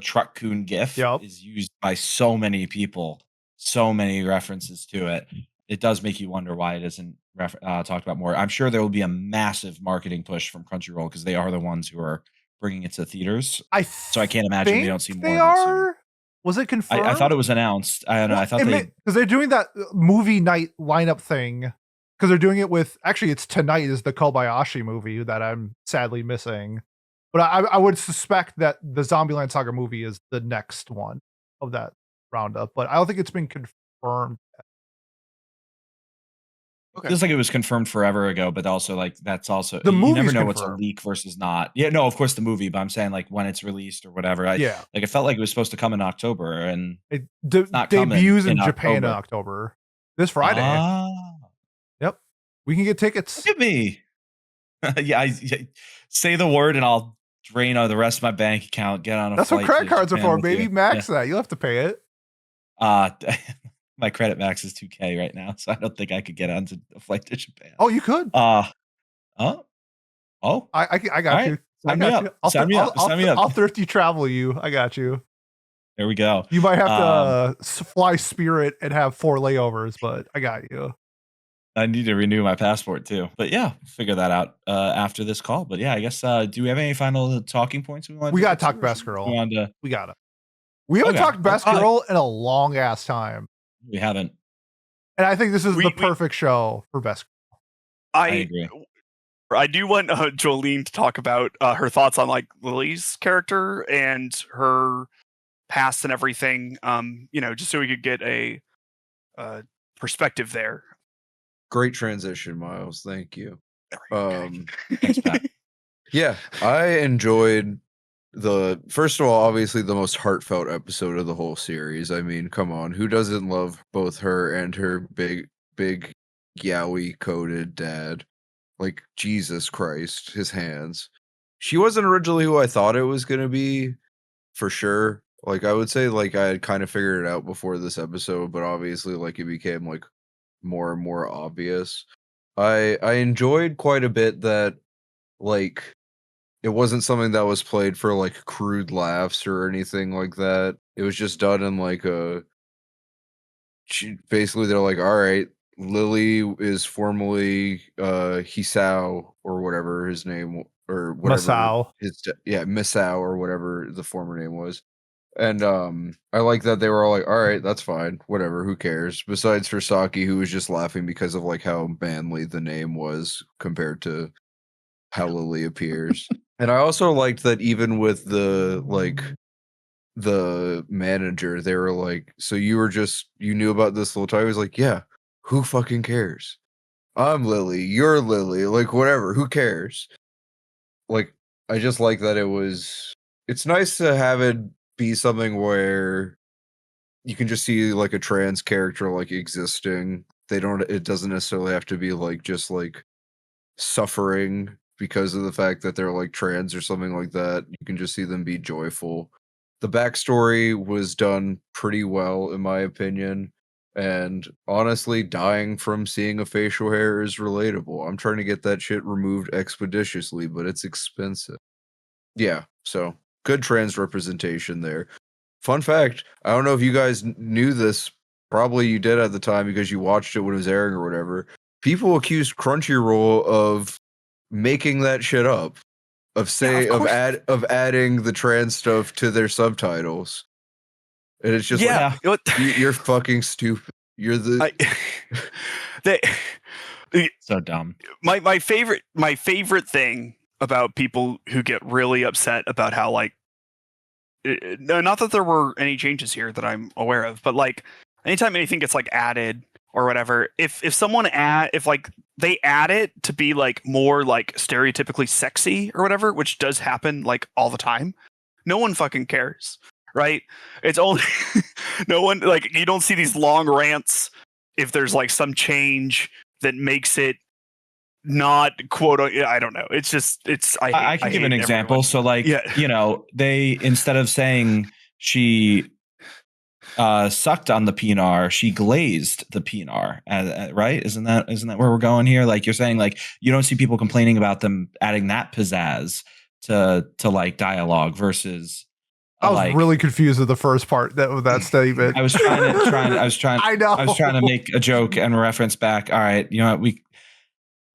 truck coon gif Yep. is used by so many people. So many references to it. It does make you wonder why it isn't talked about more. I'm sure there will be a massive marketing push from Crunchyroll because they are the ones who are bringing it to theaters. So I can't imagine we don't see more They of it soon. are. Was it confirmed? I thought it was announced. I don't know. I thought they because they're doing that movie night lineup thing. Because they're doing it with actually, it's tonight is the Kobayashi movie that I'm sadly missing. But I would suspect that the Zombieland Saga movie is the next one of that roundup. But I don't think it's been confirmed. Okay. feels like it was confirmed forever ago, but also like that's also The you never movie's know what's a confirmed. leak versus not. Yeah, no, of course the movie, but I'm saying like when it's released or whatever. Yeah. Like it felt like it was supposed to come in October, and It not coming debuts in in Japan in October. October. This Friday. Ah, Yep. We can get tickets. look at me. Yeah, say the word and I'll drain the rest of my bank account. Get on a That's what flight credit to cards are Japan for, with baby. you. Max that. You'll have to pay it. Yeah. My credit max is 2K right now, so I don't think I could get onto a flight to Japan. Oh, you could. Oh, I got All you. right. I Sign me got up. you. I'll Sign me up. Sign me up. I'll thrifty travel you. I got you. There we go. You might have to fly Spirit and have 4 layovers, but I got you. I need to renew my passport too. But yeah, figure that out after this call. But yeah, I guess do we have any final talking points we want? We gotta get talk to, or Best should Girl. we go on to- We got it. We haven't Okay. talked Best Let's talk. Girl in a long ass time. We haven't. And I think this is We- the we- perfect show for Best Girl. I agree. I do want Jolyne to talk about her thoughts on like Lily's character and her past and everything. Just so we could get a perspective there. Great transition, Miles. Thank you. Thanks, Pat. Yeah, I enjoyed first of all, obviously the most heartfelt episode of the whole series. I mean, come on, who doesn't love both her and her big yaoi coated dad? Like, Jesus Christ, his hands. She wasn't originally who I thought it was gonna be, for sure. Like, I would say like I had kind of figured it out before this episode, but obviously like it became like more and more obvious. I enjoyed quite a bit that like it wasn't something that was played for like crude laughs or anything like that. It was just done in like basically they're like, all right, Lily is formerly Hisao or whatever his name or whatever Masao. Misao or whatever the former name was. And I like that they were all like, all right, that's fine, whatever, who cares? Besides for Saki, who was just laughing because of like how manly the name was compared to how Lily appears. And I also liked that even with the manager, they were like, so you knew about this little time? He was like, yeah, who fucking cares? I'm Lily, you're Lily, like whatever, who cares? Like, I just like that it's nice to have it be something where you can just see like a trans character like existing. It doesn't necessarily have to be like just like suffering because of the fact that they're like trans or something like that. You can just see them be joyful. The backstory was done pretty well, in my opinion. And honestly, dying from seeing a facial hair is relatable. I'm trying to get that shit removed expeditiously, but it's expensive. Yeah, so good trans representation there. Fun fact, I don't know if you guys knew this. Probably you did at the time because you watched it when it was airing or whatever. People accused Crunchyroll of making that shit up. adding the trans stuff to their subtitles. And it's just Yeah. you're fucking stupid. You're the So dumb. My favorite thing about people who get really upset about how like not that there were any changes here that I'm aware of, but like anytime anything gets like added or whatever, if they add it to be like more like stereotypically sexy or whatever, which does happen like all the time, no one fucking cares, right? It's only no one, like, you don't see these long rants if there's like some change that makes it not quote. I don't know. It's just I can give an example. Everyone. So like, you know, they, instead of saying she sucked on the pinar, she glazed the pinar, right? Isn't that where we're going here? Like, you're saying like you don't see people complaining about them adding that pizzazz to like dialogue versus I was really confused with the first part of that statement. I was trying I know. I was trying to make a joke and reference back. All right, you know what,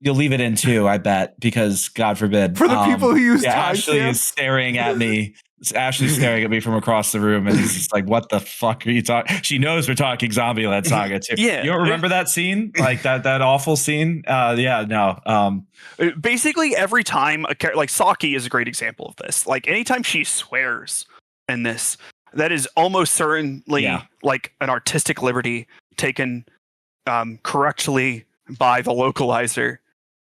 you'll leave it in too, I bet, because God forbid. For the people who use Ashley is staring at me. Ashley's staring at me from across the room, and he's just like, "What the fuck are you talking?" She knows we're talking Zombieland Saga too. Yeah, you don't remember that scene, like that awful scene? Yeah, no. Basically, every time like Saki is a great example of this. Like anytime she swears in this, that is almost certainly like an artistic liberty taken correctly by the localizer.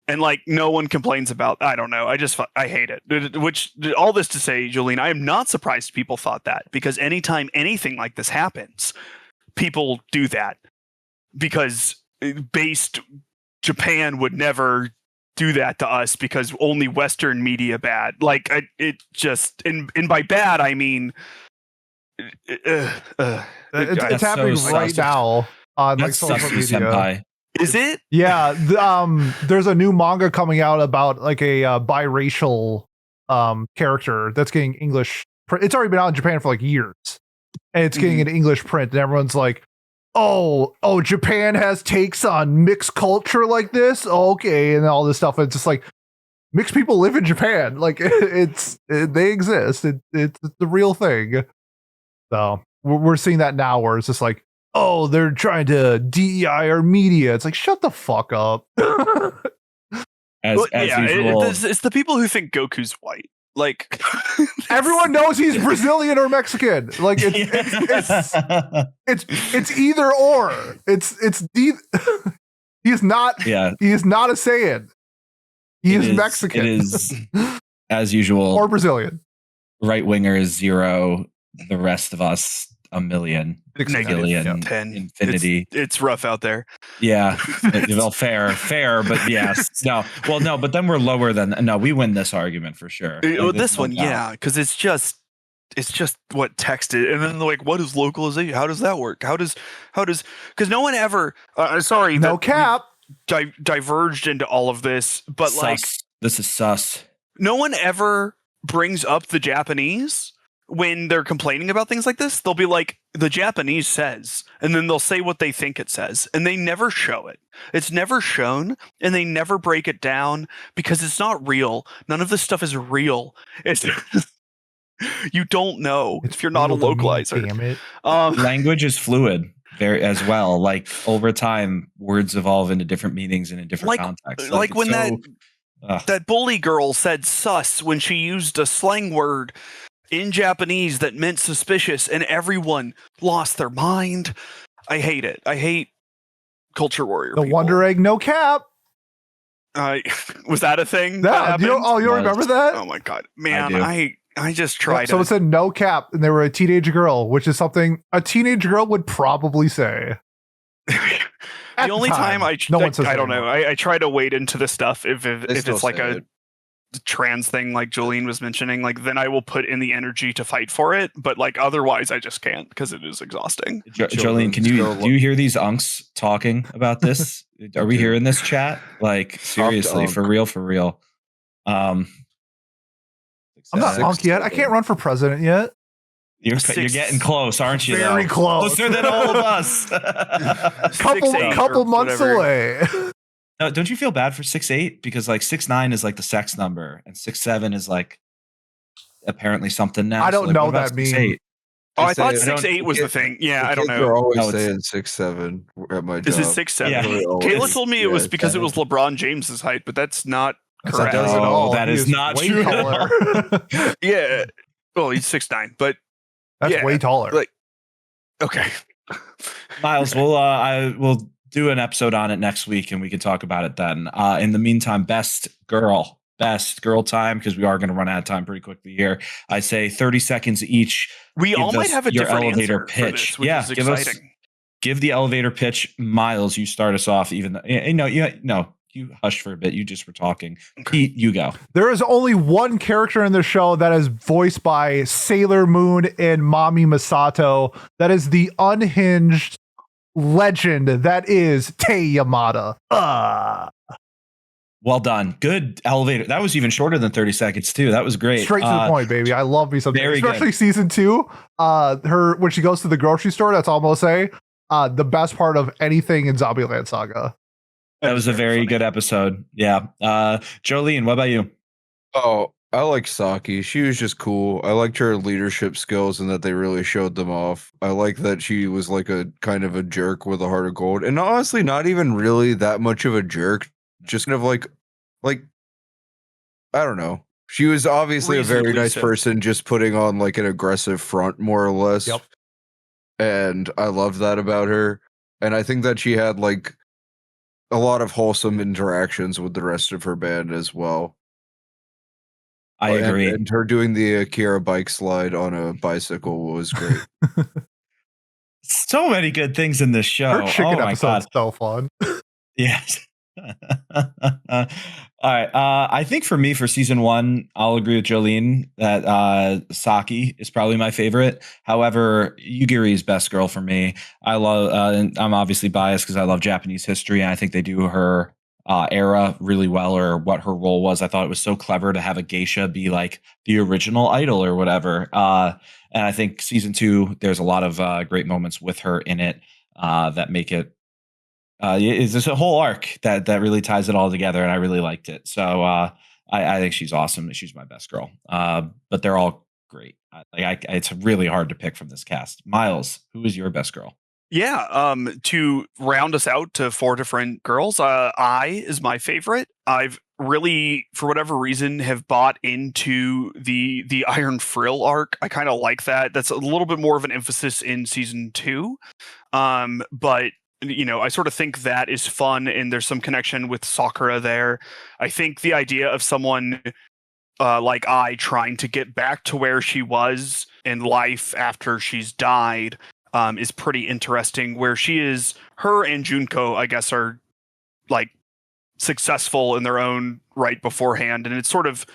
And like no one complains about. I don't know. I hate it. Which all this to say, Jolyne, I am not surprised people thought that, because anytime anything like this happens, people do that because Japan would never do that to us because only Western media bad. Like it just and by bad I mean it's happening right now on like social media. Senpai. Is it? Yeah, there's a new manga coming out about like a biracial character that's getting English. It's already been out in Japan for like years, and it's getting an English print, and everyone's like, "Oh, Japan has takes on mixed culture like this, okay," and all this stuff. And it's just like mixed people live in Japan, like they exist. It's the real thing. So we're seeing that now, where it's just like, oh, they're trying to DEI our media. It's like, shut the fuck up. as usual. It's the people who think Goku's white. Like everyone knows he's Brazilian or Mexican. Like it's either or. He's not. Yeah. He is not a Saiyan. He is Mexican. It is as usual or Brazilian. Right winger is 0. The rest of us 1,000,000, -10, 10, infinity. It's rough out there. Yeah, well, fair, but yes, no. Well, no, but then we're lower than. No, we win this argument for sure. Well, this one, yeah, because it's just what text is, and then like, what is localization? How does that work? How does because no one ever. Sorry, no cap. Diverged into all of this, but sus. like this is sus. No one ever brings up the Japanese. When they're complaining about things like this, they'll be like, the Japanese says, and then they'll say what they think it says, and they never show it. It's never shown, and they never break it down because it's not real. None of this stuff is real. It's you don't know if you're not a localizer. Damn it. Language is fluid there as well. Like over time, words evolve into different meanings and in different contexts. Like when that bully girl said sus when she used a slang word in Japanese that meant suspicious, and everyone lost their mind. I hate it. I hate culture warrior. The people. Wonder Egg, no cap. Was that a thing? Yeah. You remember that? Oh my god, man! I just tried. So it said no cap, and they were a teenage girl, which is something a teenage girl would probably say. The only time I don't know. I try to wade into the stuff if it's like a trans thing like Jolyne was mentioning, like then I will put in the energy to fight for it, but like otherwise I just can't because it is exhausting. Jolyne, do you hear these unks talking about this? Are we hearing this chat? Like seriously, for real. I'm not unk yet. I can't run for president yet. You're getting close, aren't you? Very close. Closer than all of us. couple months away. Don't you feel bad for 6'8"? Because like 6'9" is like the sex number, and 6'7" is like apparently something now. I So, don't like, know what about that meme. 6'8"? Oh, I They thought say- 6'8" was the thing. Yeah, I don't kids know. are always No, it's- saying 6'7" at my job. This is 6'7". Yeah. Really always. Kayla told me it was Yeah, because it was LeBron James's height, but that's not That correct. doesn't at No, all. that He is not way true at taller. Yeah. Well, he's 6'9", but That's Yeah, way taller. like- okay. Miles, I will do an episode on it next week, and we can talk about it then. In the meantime, best girl time, because we are going to run out of time pretty quickly here. I say 30 seconds each. We Give all might us have a your different elevator answer for pitch. this, which Yeah, is give us- exciting. Give the elevator pitch. Miles, you start us off. Even though, you hush for a bit. You just were talking. Okay. Pete, you go. There is only one character in the show that is voiced by Sailor Moon and Mami Masato. That is the unhinged legend that is Tei Yamada. Well done. Good elevator. That was even shorter than 30 seconds too. That was great. Straight to the point, baby. I love me something. very good. Especially season 2. Her when she goes to the grocery store, that's all I'm gonna say. The best part of anything in Zombieland Saga. That was a very good episode. Yeah. Jolyne, what about you? Oh, I like Saki. She was just cool. I liked her leadership skills and that they really showed them off. I like that she was like a kind of a jerk with a heart of gold. And honestly, not even really that much of a jerk. Just kind of like I don't know. She was obviously a very Reasonably nice so. person, just putting on like an aggressive front, more or less. Yep. And I love that about her. And I think that she had like a lot of wholesome interactions with the rest of her band as well. I agree. And her doing the Akira bike slide on a bicycle was great. So many good things in this show. Her chicken Oh my episode's god. so fun. Yes. All right. I think for me, for season 1, I'll agree with Jolyne that Saki is probably my favorite. However, Yugiri's best girl for me. I love, and I'm obviously biased because I love Japanese history, and I think they do her era really well, or what her role was. I thought it was so clever to have a geisha be like the original idol or whatever. And I think season 2, there's a lot of great moments with her in it that make it. It's just a whole arc that really ties it all together, and I really liked it. So I think she's awesome. She's my best girl. But they're all great. It's really hard to pick from this cast. Miles, who is your best girl? Yeah, to round us out to 4 different girls, I is my favorite. I've really, for whatever reason, have bought into the Iron Frill arc. I kind of like that. That's a little bit more of an emphasis in season 2. But I sort of think that is fun, and there's some connection with Sakura there. I think the idea of someone like trying to get back to where she was in life after she's died is pretty interesting, where her and Junko, I guess, are like successful in their own right beforehand, and it sort of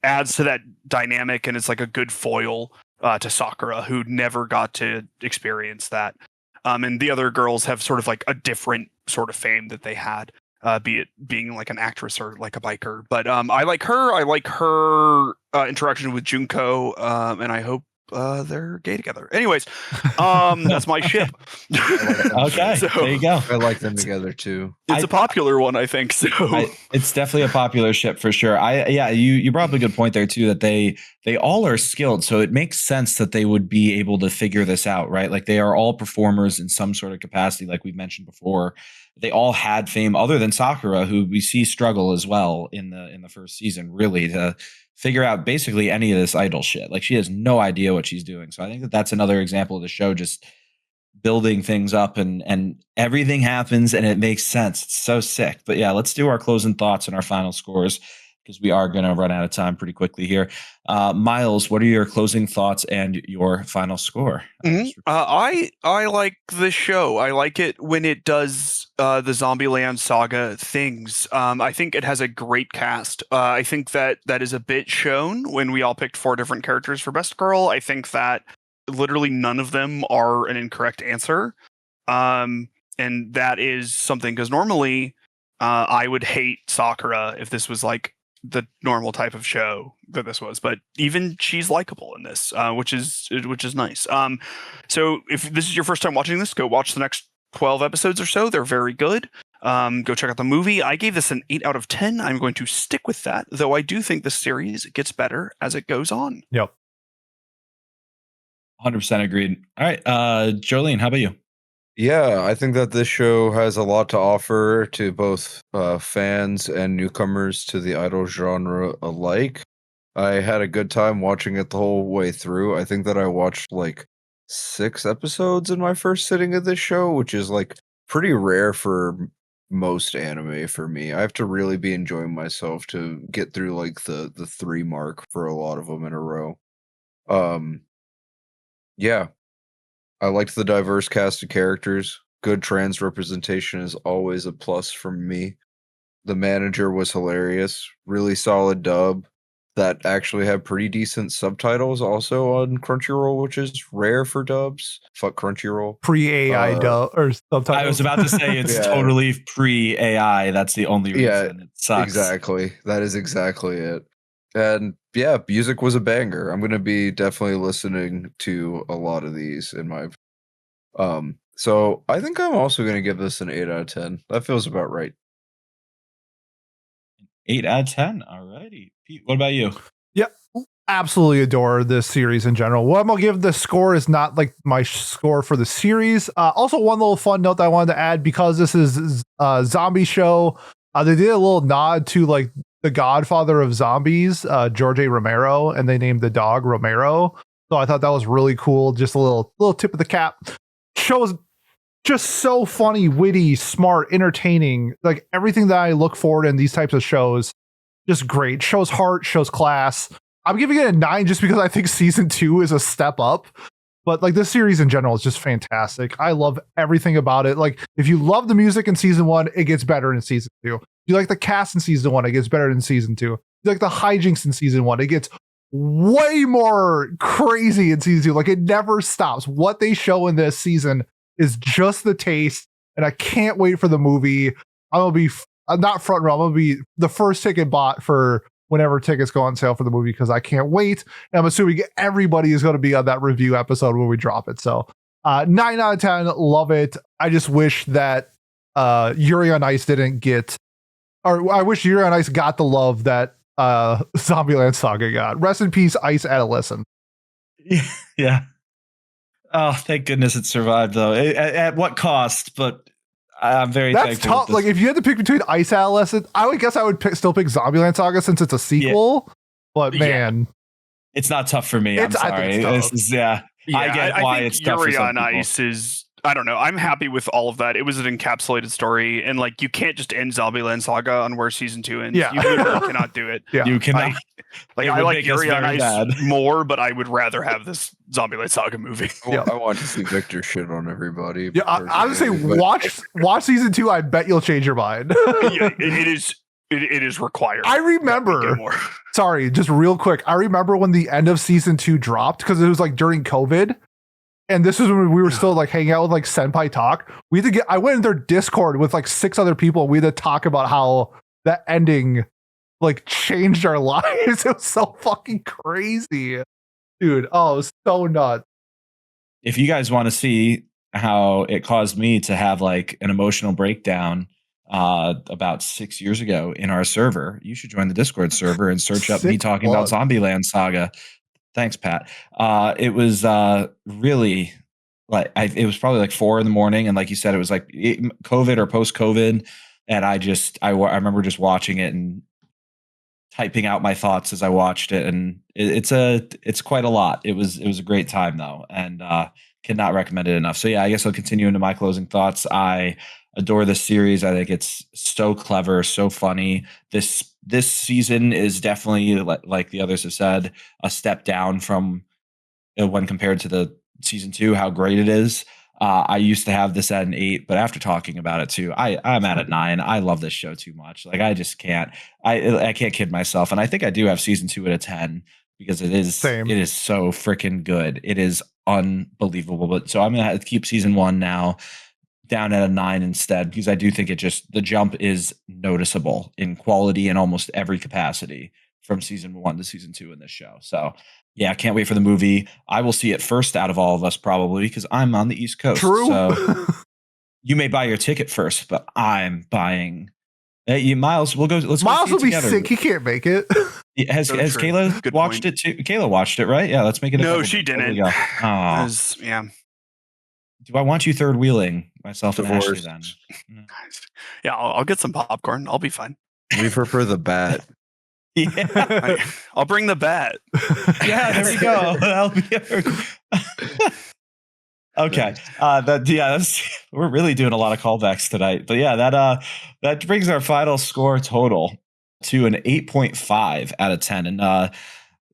adds to that dynamic, and it's like a good foil to Sakura, who never got to experience that. And the other girls have sort of like a different sort of fame that they had, be it being like an actress or like a biker. But I like her. I like her interaction with Junko, and I hope they're gay together. Anyways, that's my ship. Okay, So, there you go. I like them together too. It's a popular one, I think. So It's definitely a popular ship for sure. You brought up a good point there too, that they all are skilled, so it makes sense that they would be able to figure this out, right? Like they are all performers in some sort of capacity, like we've mentioned before. They all had fame, other than Sakura, who we see struggle as well in the first season, really, to figure out basically any of this idol shit. Like she has no idea what she's doing. So I think that that's another example of the show just building things up, and everything happens and it makes sense. It's so sick. But yeah, let's do our closing thoughts and our final scores, because we are going to run out of time pretty quickly here. Miles, what are your closing thoughts and your final score? I like the show. I like it when it does the Zombieland Saga things. I think it has a great cast. I think that is a bit shown when we all picked 4 different characters for best girl. I think that literally none of them are an incorrect answer. And that is something, because normally I would hate Sakura if this was like the normal type of show that this was, but even she's likable in this, which is nice. So if this is your first time watching this, go watch the next 12 episodes or so. They're very good. Go check out the movie. I gave this an 8 out of 10. I'm going to stick with that, though I do think the series gets better as it goes on. Yep. 100% agreed. All right, Jolyne, how about you? Yeah, I think that this show has a lot to offer to both fans and newcomers to the idol genre alike. I had a good time watching it the whole way through. I think that I watched like 6 episodes in my first sitting of this show, which is like pretty rare for most anime for me. I have to really be enjoying myself to get through like the 3 mark for a lot of them in a row. Yeah, I liked the diverse cast of characters. Good trans representation is always a plus for me. The manager was hilarious. Really solid dub that actually had pretty decent subtitles also on Crunchyroll, which is rare for dubs. Fuck Crunchyroll. Pre-AI dub or subtitles. I was about to say it's Yeah. totally pre-AI. That's the only reason it sucks. Exactly. That is exactly it. And yeah, music was a banger. I'm gonna be definitely listening to a lot of these in my so I think I'm also gonna give this an 8 out of 10. That feels about right. 8 out of 10. All righty. Pete, what about you? Yeah, absolutely adore this series in general. What I'm gonna give the score is not like my score for the series. Also, one little fun note that I wanted to add, because this is a zombie show, they did a little nod to like the godfather of zombies, George A. Romero, and they named the dog Romero. So I thought that was really cool. Just a little tip of the cap. Show's just so funny, witty, smart, entertaining. Like everything that I look forward in these types of shows, just great. Shows heart, shows class. I'm giving it a 9 just because I think season 2 is a step up. But like this series in general is just fantastic. I love everything about it. Like if you love the music in season 1, it gets better in season 2. If you like the cast in season 1, it gets better in season 2. If you like the hijinks in season 1, it gets way more crazy in season 2. Like it never stops. What they show in this season is just the taste, and I can't wait for the movie. I'm not front row. I'm gonna be the first ticket bought for whenever tickets go on sale for the movie, because I can't wait. And I'm assuming everybody is going to be on that review episode when we drop it. So 9 out of 10, love it. I just wish that Yuri on Ice didn't get, or I wish Yuri on Ice got the love that Zombieland Saga got. Rest in peace, Ice Adolescent. Yeah. Oh, thank goodness it survived, though. At what cost? But I'm very That's thankful. tough. Like if you had to pick between Ice Adolescent, I would guess I would still pick Zombieland Saga since it's a sequel. But man, it's not tough for me. I'm I sorry. think it's tough. This is, I get why think it's tough for Yuri some on people. Ice is, I don't know. I'm happy with all of that. It was an encapsulated story, and like you can't just end Zombieland Saga on where season 2 ends. Yeah. You literally cannot do it. Yeah. You cannot. Like It I would like make us Yuri on very Ice bad. more, but I would rather have this Zombieland Saga movie. Yeah. I want to see Victor shit on everybody. Yeah, I would say personally, but- watch season 2. I bet you'll change your mind. Yeah, it is required. I that we remember. get more. Sorry, just real quick. I remember when the end of season 2 dropped, because it was like during COVID, and this is when we were still like hanging out with like Senpai Talk. We had to I went in their Discord with like 6 other people. We had to talk about how that ending like changed our lives. It was so fucking crazy, dude. Oh, it was so nuts. If you guys want to see how it caused me to have like an emotional breakdown about 6 years ago in our server, you should join the Discord server and search up me Sick talking about plug. Zombieland Saga. Thanks, Pat. It was really like it was probably like 4 a.m, and like you said, it was like COVID or post COVID, and I remember just watching it and typing out my thoughts as I watched it, and it's quite a lot. It was a great time though, and cannot recommend it enough. So yeah, I guess I'll continue into my closing thoughts. I adore this series. I think it's so clever, so funny. This season is definitely, like the others have said, a step down from when compared to the season 2, how great it is. I used to have this at an 8, but after talking about it too, I'm at a 9. I love this show too much. Like I just can't. I can't kid myself, and I think I do have season 2 at a 10 because it is Same. It is so freaking good. It is unbelievable. But so I'm gonna have to keep season 1 now down at a 9 instead, because I do think the jump is noticeable in quality in almost every capacity from season 1 to season 2 in this show. So yeah, I can't wait for the movie. I will see it first out of all of us probably because I'm on the East Coast. True. So You may buy your ticket first, but I'm buying. Hey, Miles, we'll go. Let's Miles go will see it be together. sick. He can't make it. Has So true. Kayla Good watched point. it too? Kayla watched it, right? Yeah, let's make it. No, double- she double didn't. go. It Aw. was- yeah. Do I want you third wheeling myself and Ashley Divorced. then? Yeah, I'll get some popcorn. I'll be fine. We prefer the bat. Yeah, I'll bring the bat. yeah. There we go. That'll be okay. We're really doing a lot of callbacks tonight. But yeah, that brings our final score total to an 8.5 out of 10, and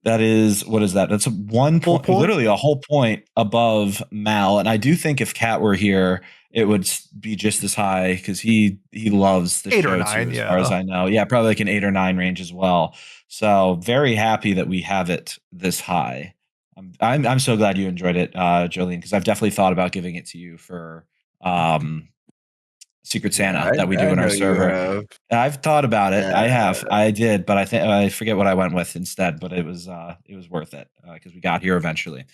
that is, what is that? That's 1 point, literally a whole point above Mal. And I do think if Kat were here, it would be just as high because he loves the 8 show or 9, too, as far as I know. Yeah, probably like an 8 or 9 range as well. So very happy that we have it this high. I'm so glad you enjoyed it, Jolyne, because I've definitely thought about giving it to you for Secret Santa that we do in our server. I've thought about it. I did, but I forget what I went with instead. But it was worth it because we got here eventually.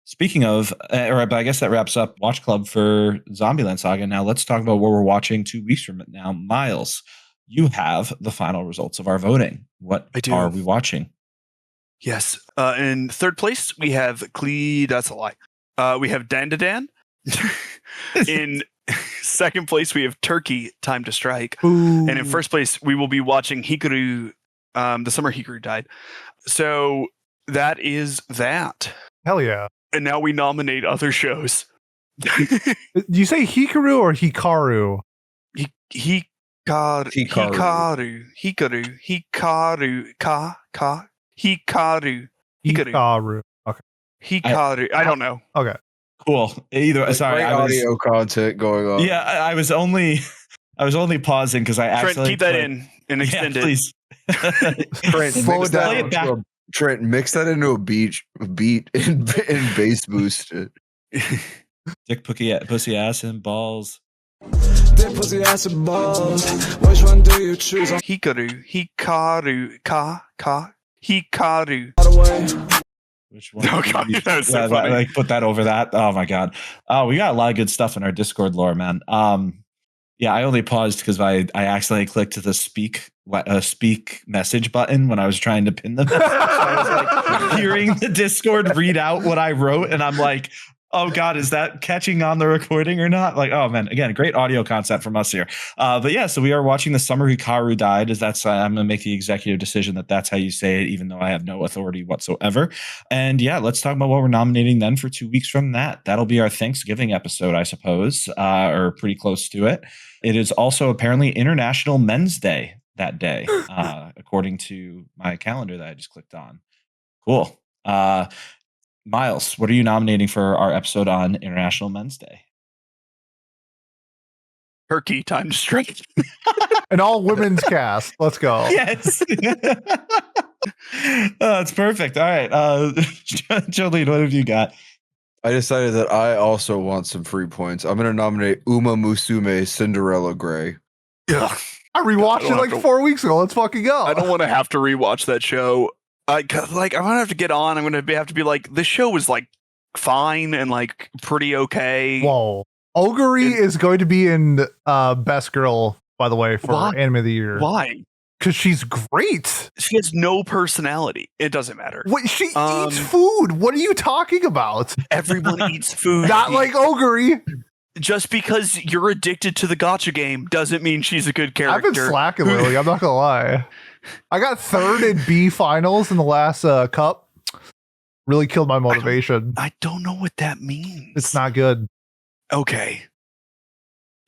Speaking of, but I guess that wraps up Watch Club for Zombieland Saga. Now let's talk about what we're watching 2 weeks from now. Miles, you have the final results of our voting. What are we watching? Yes. In third place, we have that's a lie. We have Dan. In second place, we have Turkey, Time to Strike. Ooh. And in first place, we will be watching Hikaru, the summer Hikaru died. So that is that. Hell yeah. And now we nominate other shows. Do you say Hikaru or Hikaru? Hikaru. Okay. Hikaru. I don't know. Okay. Cool. Either sorry, audio content going on. Yeah, I was only pausing because I Trent, actually keep that in and extend it. Please. Trent, Slow it down. Trent, mix that into a beat and bass boost it. Dick, pussy, ass, and balls. Dick, pussy, ass, and balls. Which one do you choose? Hikaru. Which one? Oh god, that was so funny. Like put that over that. Oh my god. Oh, we got a lot of good stuff in our Discord lore, man. Yeah, I only paused because I accidentally clicked the speak message button when I was trying to pin the message. So I was like hearing the Discord read out what I wrote, and I'm like, oh god, is that catching on the recording or not? Like, oh man, again, great audio content from us here. But yeah, so we are watching the summer Hikaru died. I'm gonna make the executive decision that that's how you say it, even though I have no authority whatsoever. And yeah, let's talk about what we're nominating then for 2 weeks from that. That'll be our Thanksgiving episode, I suppose, or pretty close to it. It is also apparently International Men's Day that day, according to my calendar that I just clicked on. Cool. Miles, what are you nominating for our episode on International Men's Day? Turkey, Time to Strike. An all women's cast. Let's go. Yes. That's perfect. All right. Jolyne, what have you got? I decided that I also want some free points. I'm going to nominate Uma Musume Cinderella Gray. Yeah. I rewatched it like 4 weeks ago. Let's fucking go. I don't want to have to rewatch that show. I'm gonna have to get on. I'm gonna have to be like, this show was like fine and like pretty okay. Whoa. Oguri is going to be in Best Girl, by the way, for Anime of the Year. Why? Because she's great. She has no personality. It doesn't matter. Wait, she eats food. What are you talking about? Everyone eats food. Not like Oguri. Just because you're addicted to the gacha game doesn't mean she's a good character. I've been slacking lately. I'm not gonna lie. I got third in B finals in the last cup. Really killed my motivation. I don't know what that means. It's not good. Okay.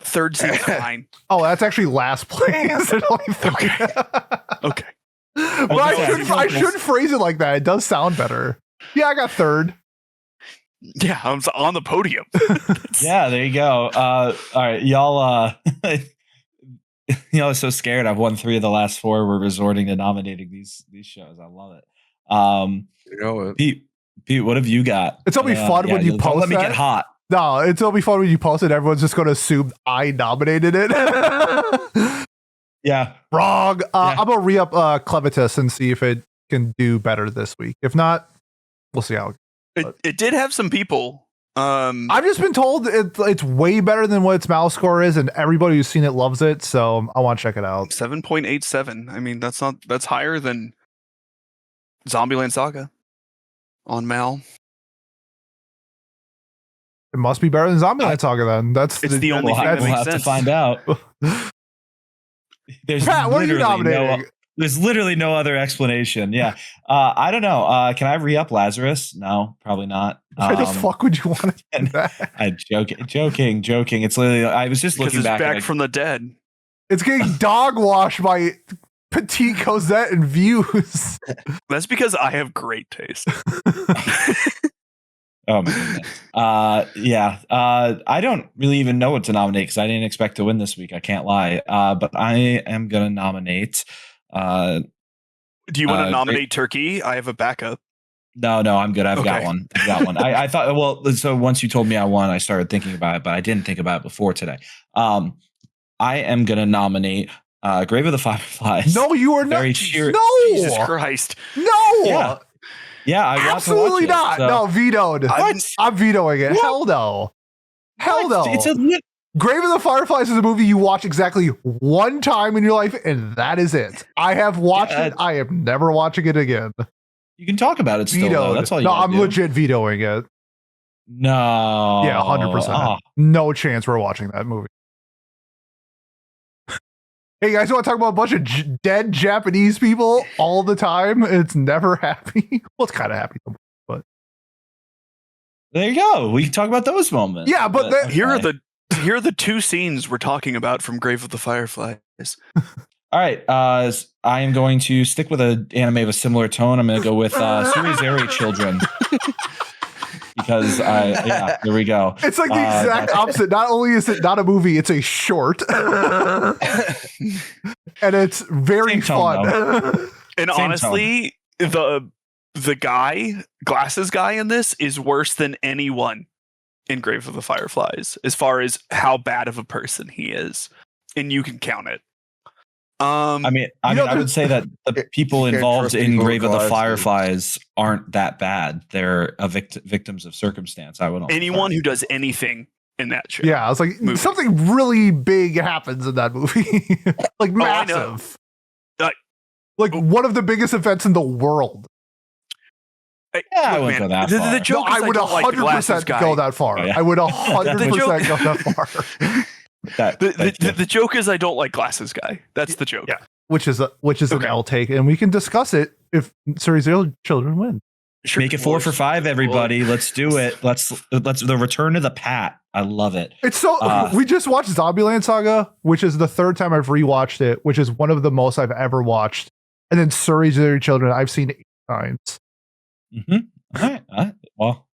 Third seems fine. Oh, that's actually last place. Okay. Okay. But I shouldn't phrase it like that. It does sound better. Yeah, I got third. Yeah, I'm on the podium. Yeah, there you go. All right, y'all. Y'all are so scared. I've won 3 of the last 4. We're resorting to nominating these shows. I love it. You know it. Pete, what have you got? It's gonna be fun when you post. Let me get hot. No, it's gonna be fun when you post it. Everyone's just gonna assume I nominated it. Yeah, wrong. I'm gonna re-up Clevitus and see if it can do better this week. If not, we'll see how. It did have some people I've just been told it's way better than what its mouse score is, and everybody who's seen it loves it. So I want to check it out. 7.87. I mean, that's higher than Zombieland Saga on Mal. It must be better than Zombieland Saga then. It's the only thing that we'll makes have to sense. find out. There's Pat, what are you literally nominating? There's literally no other explanation. Yeah. I don't know. Can I re-up Lazarus? No, probably not. Why the fuck would you want to do that? I'm joking. It's literally, I was just Because looking it's back at from the dead. It's getting dog washed by Petite Cosette and Views. That's because I have great taste. Oh my goodness. I don't really even know what to nominate because I didn't expect to win this week. I can't lie. But I am gonna nominate. Do you want to nominate Turkey? I have a backup. No, I'm good. I've got Okay. one. I thought, well, so once you told me I won, I started thinking about it, but I didn't think about it before today. I am gonna nominate Grave of the Fireflies. No, you are not. Very cheery. No, Jesus Christ. no. Yeah, I got Absolutely to watch not. it, so- No, vetoed. I'm vetoing it. What? Hell no. Hell no. It's a Grave of the Fireflies is a movie you watch exactly one time in your life, and that is it. I have watched it. I am never watching it again. You can talk about it still, though. Vetoed. That's all you No, gotta I'm do. legit vetoing it. No. Yeah, 100%. Oh, No chance we're watching that movie. Hey, you guys want to talk about a bunch of dead Japanese people all the time? It's never happy. Well, it's kind of happy, but there you go. We can talk about those moments. yeah, but okay. Here are the two scenes we're talking about from Grave of the Fireflies. All right. I am going to stick with an anime of a similar tone. I'm going to go with Surizeri Children. Because here we go. it's like the exact opposite. Not only is it not a movie, it's a short. And it's very Same tone, fun. And Same honestly, the glasses guy in this is worse than anyone in Grave of the Fireflies as far as how bad of a person he is, and you can count it. I mean, I would say that the people can't involved trust in people with Grave of the glasses. Fireflies aren't that bad. They're victims of circumstance. I would Anyone who does anything in that show. Yeah, I was like, Movie. something really big happens in that movie. Like Oh, I know. massive. Like- Like one of the biggest events in the world. Yeah, I wouldn't go that the far. joke No, is I would don't like the glasses 100% guy. go that far. Oh, yeah. I would 100% joke- go that far. The joke is I don't like glasses guy. That's the joke. Yeah. Which is an Okay. L take, and we can discuss it if Series Zero Children win. Sure. Make it 4 for 5, everybody. Let's do it. Let's the return of the Pat. I love it. It's so we just watched Zombieland Saga, which is the third time I've rewatched it, which is one of the most I've ever watched. And then Surrey's Zero Children, I've seen 8 times. Mm-hmm. All right. Well,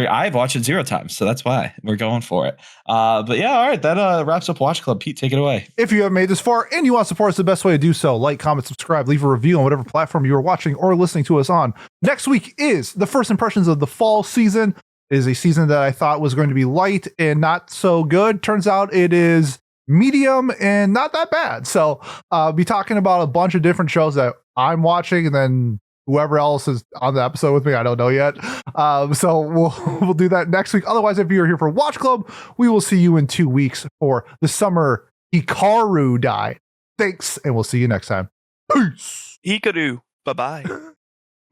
I've watched it 0 times, so that's why we're going for it. But yeah, all right. That wraps up Watch Club. Pete, take it away. If you haven't made this far and you want to support us, the best way to do so, like, comment, subscribe, leave a review on whatever platform you are watching or listening to us on. Next week is the first impressions of the fall season. It is a season that I thought was going to be light and not so good. Turns out it is medium and not that bad. So I'll be talking about a bunch of different shows that I'm watching, and then whoever else is on the episode with me, I don't know yet. So we'll do that next week. Otherwise, if you're here for Watch Club, we will see you in 2 weeks for the summer Hikaru die. Thanks, and we'll see you next time. Peace. Hikaru. Bye-bye.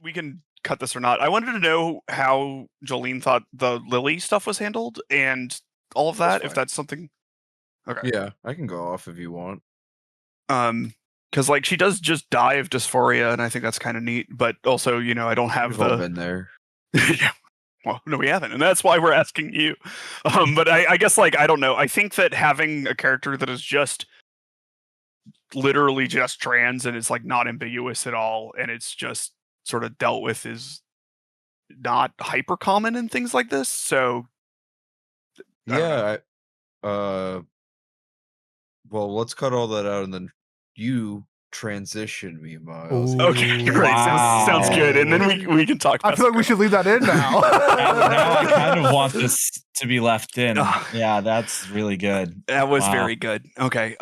We can cut this or not. I wanted to know how Jolyne thought the Lily stuff was handled and all of that, That's if fine. that's something. Okay. Yeah, I can go off if you want. Because like she does just die of dysphoria, and I think that's kind of neat. But also, I don't have We've all the. been there. Yeah. Well, no, we haven't, and that's why we're asking you. But I guess like I don't know. I think that having a character that is just literally just trans and it's like not ambiguous at all, and it's just sort of dealt with is not hyper common in things like this. So I don't know. Yeah. Well, let's cut all that out and then you transition me, Miles. Ooh. Okay, great. Sounds good. And then we can talk. I about feel like we should leave that in now. Now I kind of want this to be left in. Ah. Yeah, that's really good. That was Wow. very good. Okay.